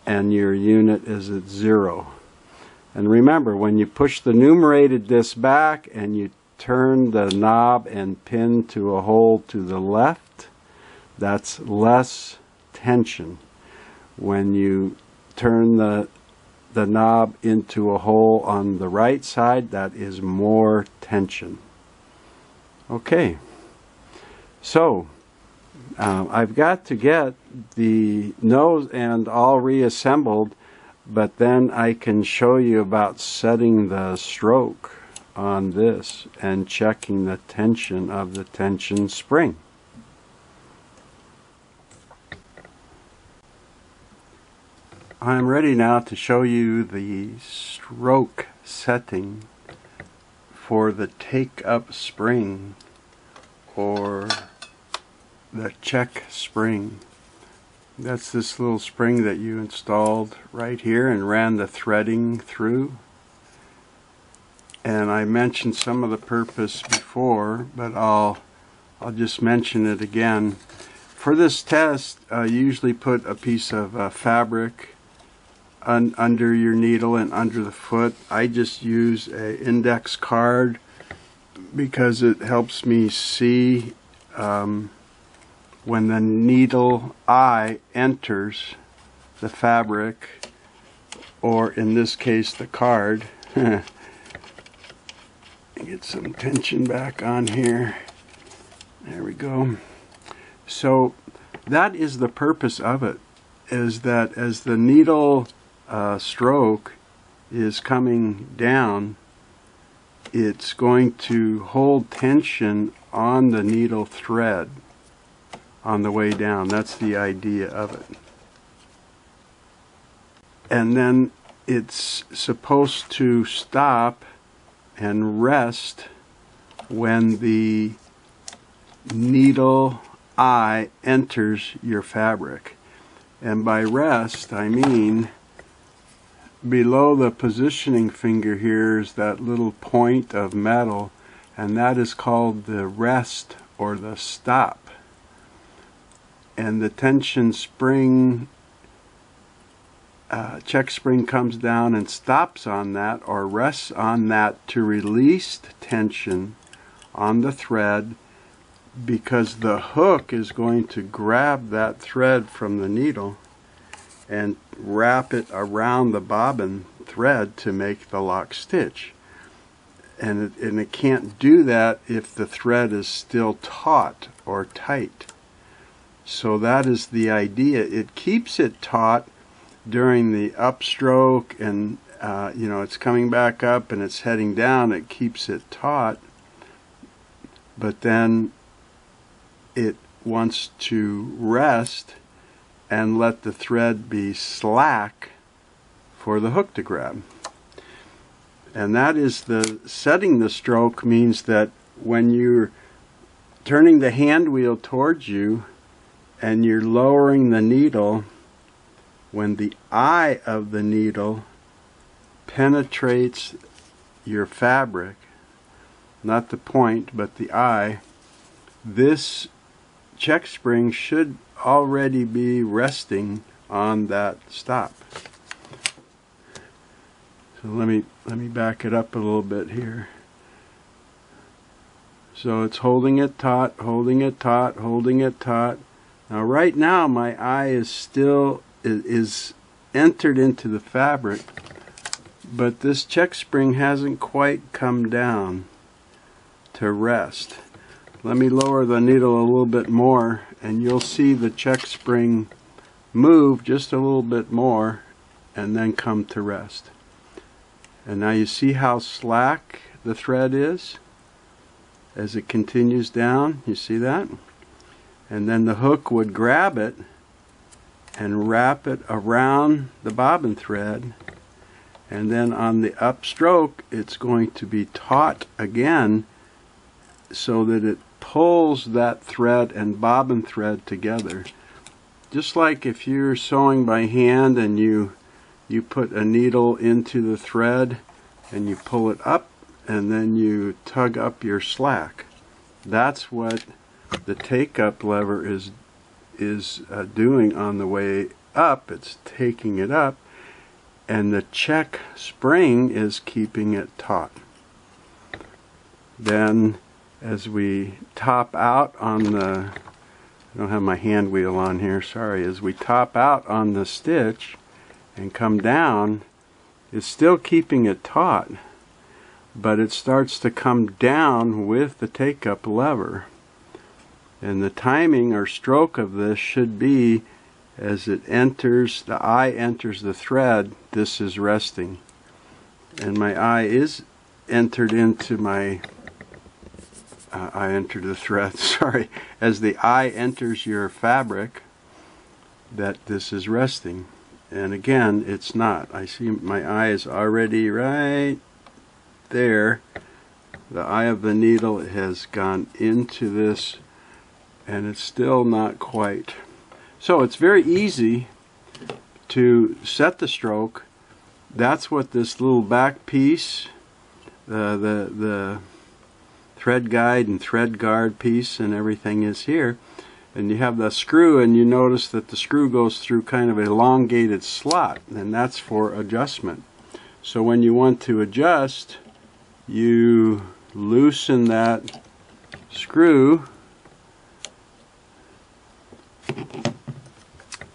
and your unit is at 0. And remember, when you push the numerated disc back and you turn the knob and pin to a hole to the left, that's less tension. When you turn the knob into a hole on the right side, that is more tension. Okay, so I've got to get the nose end all reassembled, but then I can show you about setting the stroke on this and checking the tension of the tension spring. I'm ready now to show you the stroke setting for the take-up spring or the check spring. That's this little spring that you installed right here and ran the threading through. And I mentioned some of the purpose before, but I'll just mention it again. For this test, I usually put a piece of fabric under your needle and under the foot. I just use an index card because it helps me see when the needle eye enters the fabric, or in this case the card. Get some tension back on here. There we go. So that is the purpose of it, is that as the needle stroke is coming down, it's going to hold tension on the needle thread on the way down. That's the idea of it. And then it's supposed to stop and rest when the needle eye enters your fabric. And by rest, I mean below the positioning finger here is that little point of metal, and that is called the rest or the stop. And the tension spring, check spring comes down and stops on that or rests on that to release tension on the thread because the hook is going to grab that thread from the needle and wrap it around the bobbin thread to make the lock stitch. And it can't do that if the thread is still taut or tight. So that is the idea. It keeps it taut during the upstroke, and you know, it's coming back up and it's heading down. It keeps it taut, but then it wants to rest and let the thread be slack for the hook to grab. And that is the setting the stroke means that when you're turning the hand wheel towards you and you're lowering the needle, when the eye of the needle penetrates your fabric, not the point but the eye, this check spring should already be resting on that stop. So let me back it up a little bit here. So it's holding it taut, holding it taut, holding it taut. Now right now my eye is still is entered into the fabric, but this check spring hasn't quite come down to rest. Let me lower the needle a little bit more and you'll see the check spring move just a little bit more and then come to rest. And now you see how slack the thread is as it continues down. You see that? And then the hook would grab it and wrap it around the bobbin thread, and then on the upstroke it's going to be taut again so that it pulls that thread and bobbin thread together. Just like if you're sewing by hand and you put a needle into the thread and you pull it up and then you tug up your slack. That's what the take-up lever is doing on the way up. It's taking it up, and the check spring is keeping it taut. Then as we top out on the, I don't have my hand wheel on here, sorry, as we top out on the stitch and come down, it's still keeping it taut, but it starts to come down with the take-up lever. And the timing or stroke of this should be as it enters, the eye enters the thread, this is resting. And my eye is entered into my, I entered the thread, sorry. As the eye enters your fabric, that this is resting. And again, it's not. I see my eye is already right there. The eye of the needle has gone into this, and it's still not quite. So it's very easy to set the stroke. That's what this little back piece, the thread guide and thread guard piece and everything is here. And you have the screw, and you notice that the screw goes through kind of an elongated slot, and that's for adjustment. So when you want to adjust, you loosen that screw,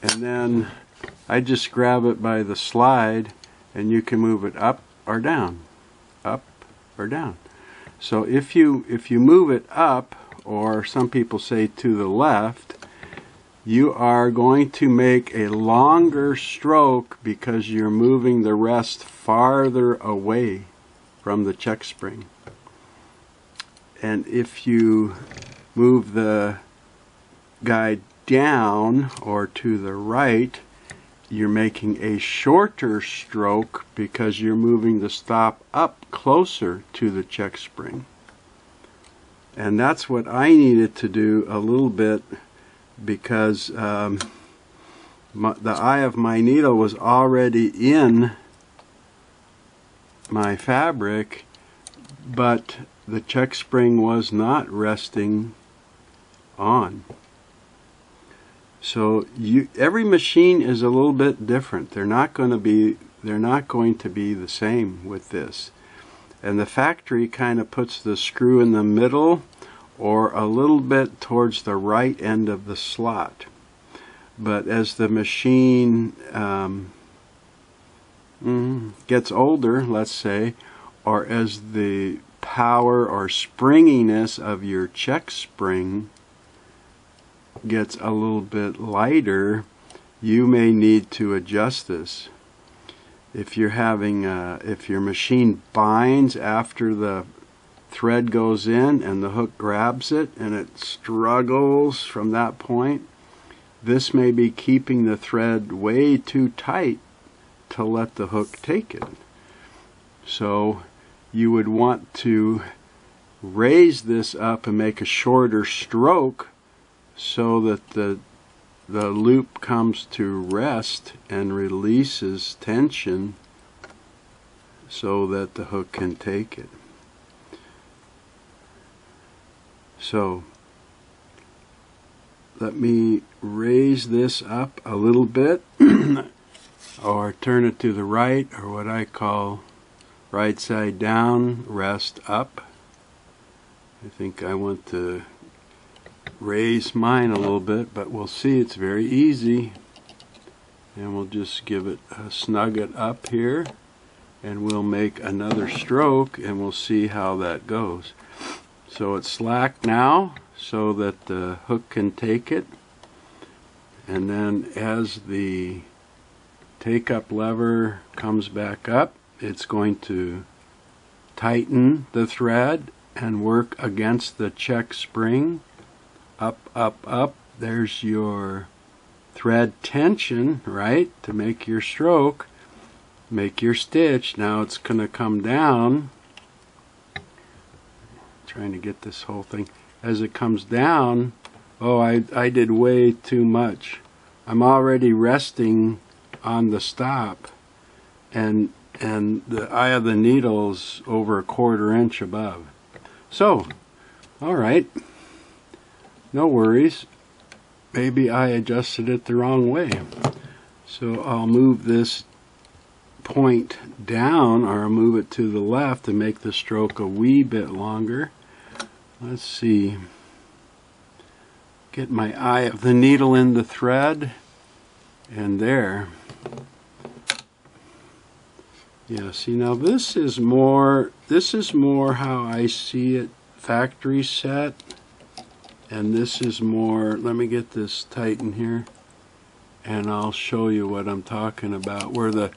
and then I just grab it by the slide, and you can move it up or down, up or down. So if you move it up, or some people say to the left, you are going to make a longer stroke because you're moving the rest farther away from the check spring. And if you move the guide down or to the right, you're making a shorter stroke because you're moving the stop up closer to the check spring. And that's what I needed to do a little bit, because the eye of my needle was already in my fabric, but the check spring was not resting on. So every machine is a little bit different. They're not going to be the same with this. And the factory kind of puts the screw in the middle, or a little bit towards the right end of the slot. But as the machine gets older, let's say, or as the power or springiness of your check spring gets a little bit lighter, you may need to adjust this. If you're having if your machine binds after the thread goes in and the hook grabs it and it struggles from that point, this may be keeping the thread way too tight to let the hook take it. So you would want to raise this up and make a shorter stroke so that the loop comes to rest and releases tension so that the hook can take it. So let me raise this up a little bit or turn it to the right, or what I call right side down, rest up. I think I want to raise mine a little bit, but we'll see. It's very easy, and we'll just give it snug it up here, and we'll make another stroke and we'll see how that goes. So it's slack now so that the hook can take it, and then as the take up lever comes back up, it's going to tighten the thread and work against the check spring. Up, up, up. There's your thread tension, right, to make your stroke, make your stitch. Now it's going to come down. Trying to get this whole thing. As it comes down, oh, I did way too much. I'm already resting on the stop, and the eye of the needle is over 1/4 inch above. So, all right, no worries. Maybe I adjusted it the wrong way. So I'll move this point down, or I'll move it to the left to make the stroke a wee bit longer. Let's see. Get my eye of the needle in the thread, and there. Yeah, see, now this is more how I see it factory set, and this is more, let me get this tighten here and I'll show you what I'm talking about, where the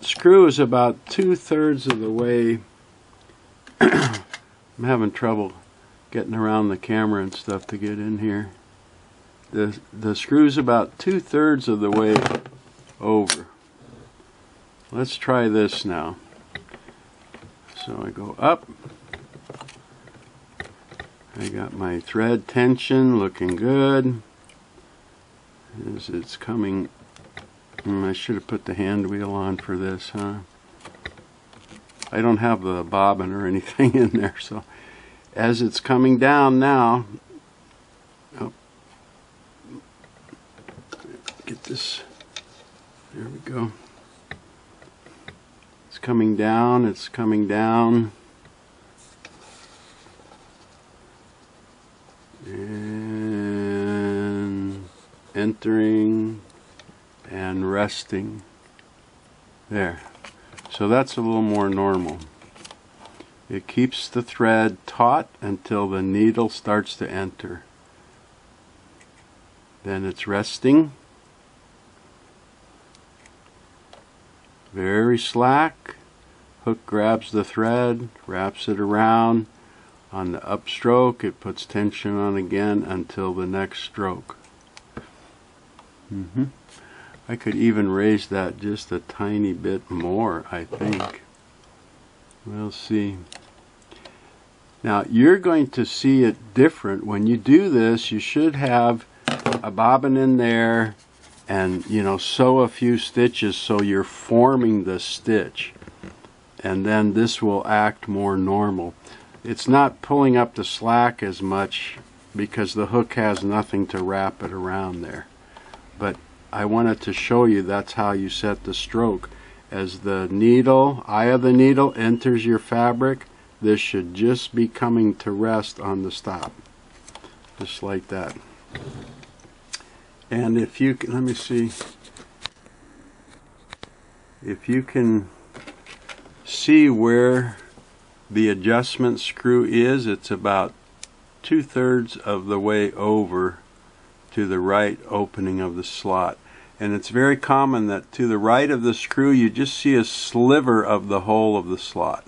screw is about 2/3 of the way. I'm having trouble getting around the camera and stuff to get in here. The screw's about 2/3 of the way over. Let's try this now. So I go up. I got my thread tension looking good. As it's coming, I should have put the hand wheel on for this, huh? I don't have the bobbin or anything in there, so as it's coming down now, oh, get this, there we go. It's coming down, it's coming down. And entering and resting. There. So that's a little more normal. It keeps the thread taut until the needle starts to enter. Then it's resting. Very slack. Hook grabs the thread, wraps it around. On the upstroke, it puts tension on again until the next stroke. I could even raise that just a tiny bit more, I think. We'll see. Now, you're going to see it different. When you do this, you should have a bobbin in there and, you know, sew a few stitches so you're forming the stitch. And then this will act more normal. It's not pulling up the slack as much because the hook has nothing to wrap it around there. But I wanted to show you that's how you set the stroke. As the needle, eye of the needle enters your fabric, this should just be coming to rest on the stop, just like that. And if you can, let me see if you can see where the adjustment screw is. It's about 2/3 of the way over to the right opening of the slot. And it's very common that to the right of the screw you just see a sliver of the hole of the slot.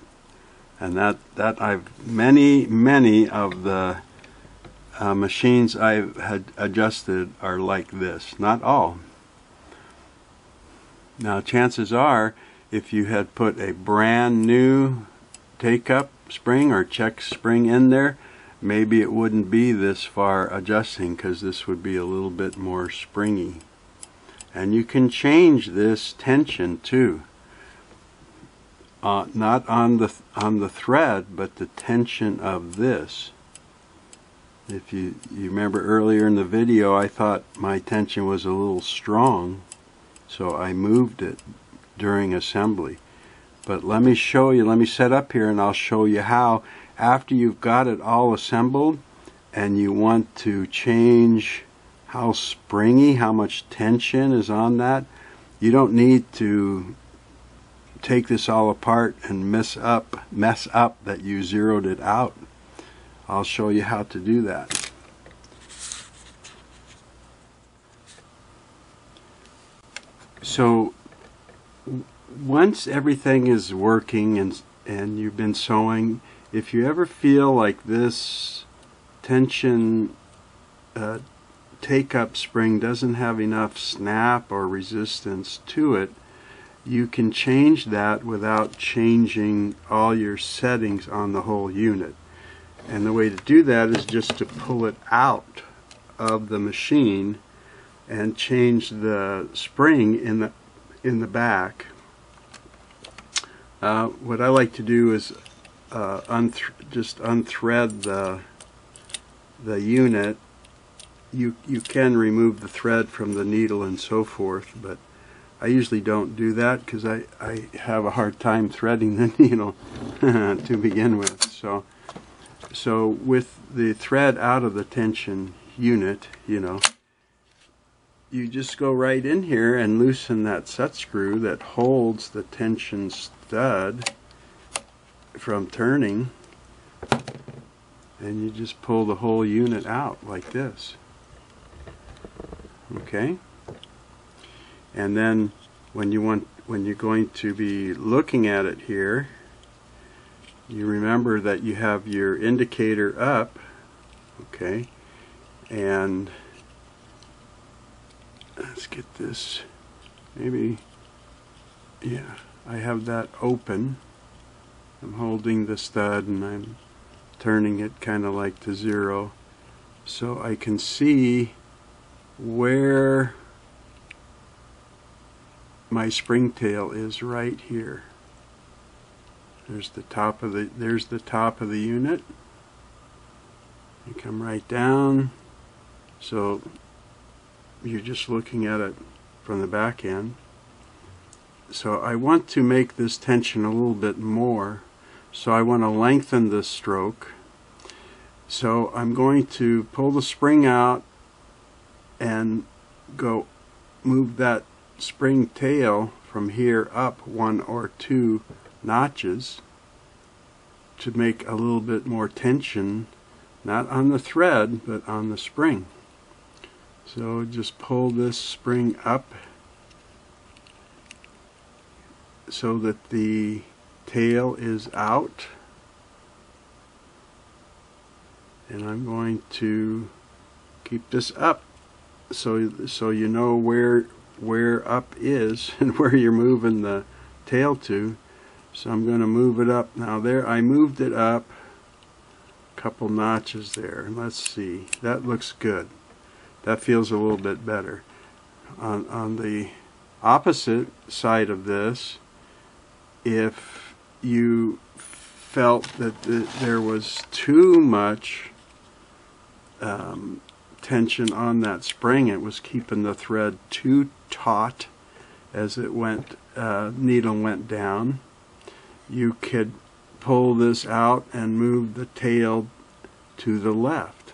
And that I've many of the machines I've had adjusted are like this. Not all. Now chances are, if you had put a brand new take-up spring or check spring in there, maybe it wouldn't be this far adjusting, because this would be a little bit more springy. And you can change this tension too. Not on the thread, but the tension of this. If you remember earlier in the video, I thought my tension was a little strong, so I moved it during assembly. But let me show you, let me set up here and I'll show you how. After you've got it all assembled and you want to change how springy, how much tension is on that, you don't need to take this all apart and mess up that you zeroed it out. I'll show you how to do that. So once everything is working and you've been sewing, if you ever feel like this tension take-up spring doesn't have enough snap or resistance to it, you can change that without changing all your settings on the whole unit. And the way to do that is just to pull it out of the machine and change the spring in the back. What I like to do is just unthread the unit. You can remove the thread from the needle and so forth, but I usually don't do that because I have a hard time threading the needle to begin with. So with the thread out of the tension unit, you just go right in here and loosen that set screw that holds the tension stud from turning, and you just pull the whole unit out like this. Okay? And then when you're going to be looking at it here, you remember that you have your indicator up, okay? And let's get this, maybe, yeah, I have that open. I'm holding the stud and I'm turning it kind of like to 0, so I can see where my springtail is right here. There's the top of the unit. You come right down, so you're just looking at it from the back end. So I want to make this tension a little bit more, so I want to lengthen the stroke. So I'm going to pull the spring out and go move that spring tail from here up 1 or 2 notches to make a little bit more tension, not on the thread but on the spring. So just pull this spring up so that the tail is out, and I'm going to keep this up so you know where up is and where you're moving the tail to. So I'm going to move it up. Now there, I moved it up a couple notches there. Let's see, that looks good. That feels a little bit better. On the opposite side of this, if you felt that there was too much tension on that spring, it was keeping the thread too taut as it went, needle went down, you could pull this out and move the tail to the left.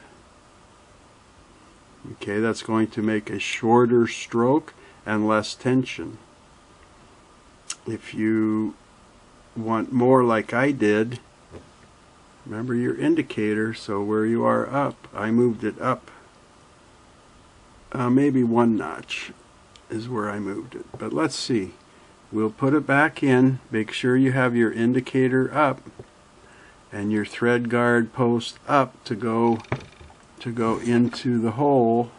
Okay, that's going to make a shorter stroke and less tension. If you want more like I did, remember your indicator, so where you are up, I moved it up. Maybe 1 notch is where I moved it, but let's see. We'll put it back in. Make sure you have your indicator up and your thread guard post up to go into the hole.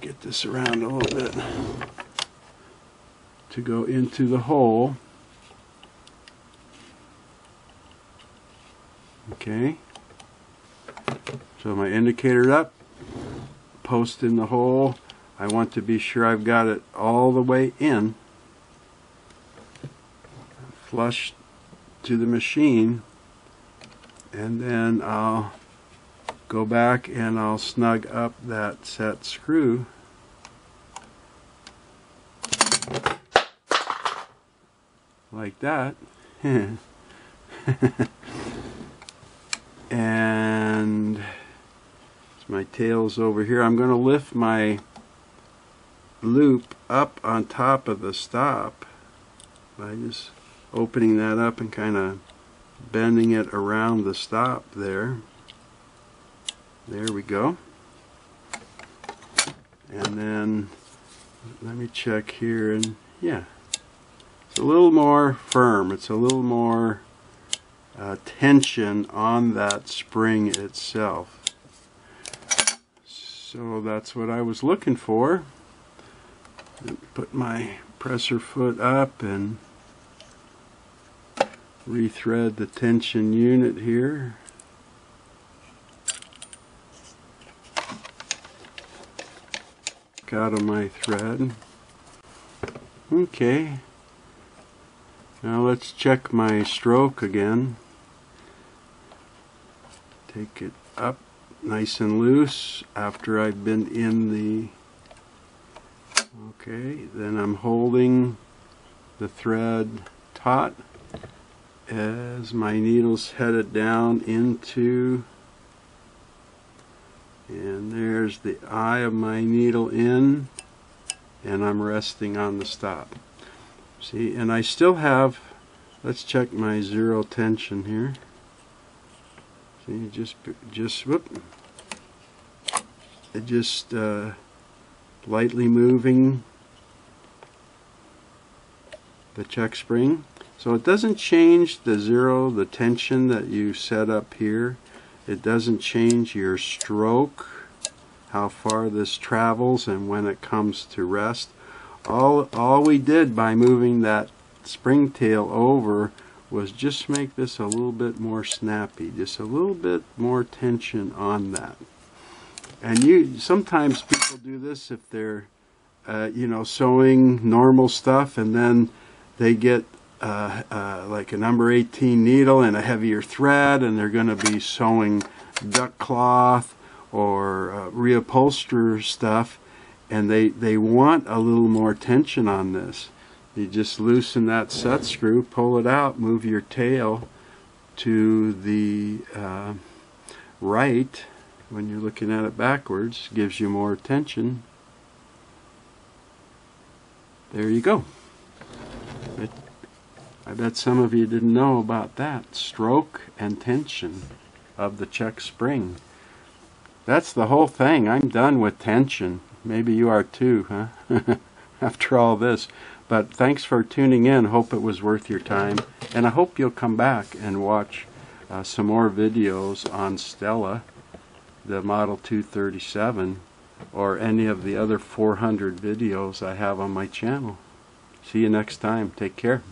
Get this around a little bit. To go into the hole. Okay. So my indicator up, post in the hole. I want to be sure I've got it all the way in, flush to the machine, and then I'll go back and I'll snug up that set screw. Like that. And my tail's over here. I'm going to lift my loop up on top of the stop by just opening that up and kind of bending it around the stop there. There we go. And then let me check here, and yeah, it's a little more firm. It's a little more tension on that spring itself. So that's what I was looking for. Put my presser foot up and rethread the tension unit here. Out of my thread. Okay. Now let's check my stroke again. Take it up nice and loose after I've been in the... Okay, then I'm holding the thread taut as my needle's headed down into, and there's the eye of my needle in, and I'm resting on the stop. See, and I still have, let's check my zero tension here. See, whoop, it just lightly moving the check spring. So it doesn't change the tension that you set up here. It doesn't change your stroke, how far this travels and when it comes to rest. All we did by moving that spring tail over was just make this a little bit more snappy, just a little bit more tension on that. And sometimes people do this if they're sewing normal stuff, and then they get like a number 18 needle and a heavier thread, and they're going to be sewing duck cloth or reupholster stuff, and they want a little more tension on this. You just loosen that set screw, pull it out, move your tail to the right when you're looking at it backwards, gives you more tension. There you go. I bet some of you didn't know about that. Stroke and tension of the check spring. That's the whole thing. I'm done with tension. Maybe you are too, huh? After all this. But thanks for tuning in. Hope it was worth your time. And I hope you'll come back and watch some more videos on Stella, the Model 237, or any of the other 400 videos I have on my channel. See you next time. Take care.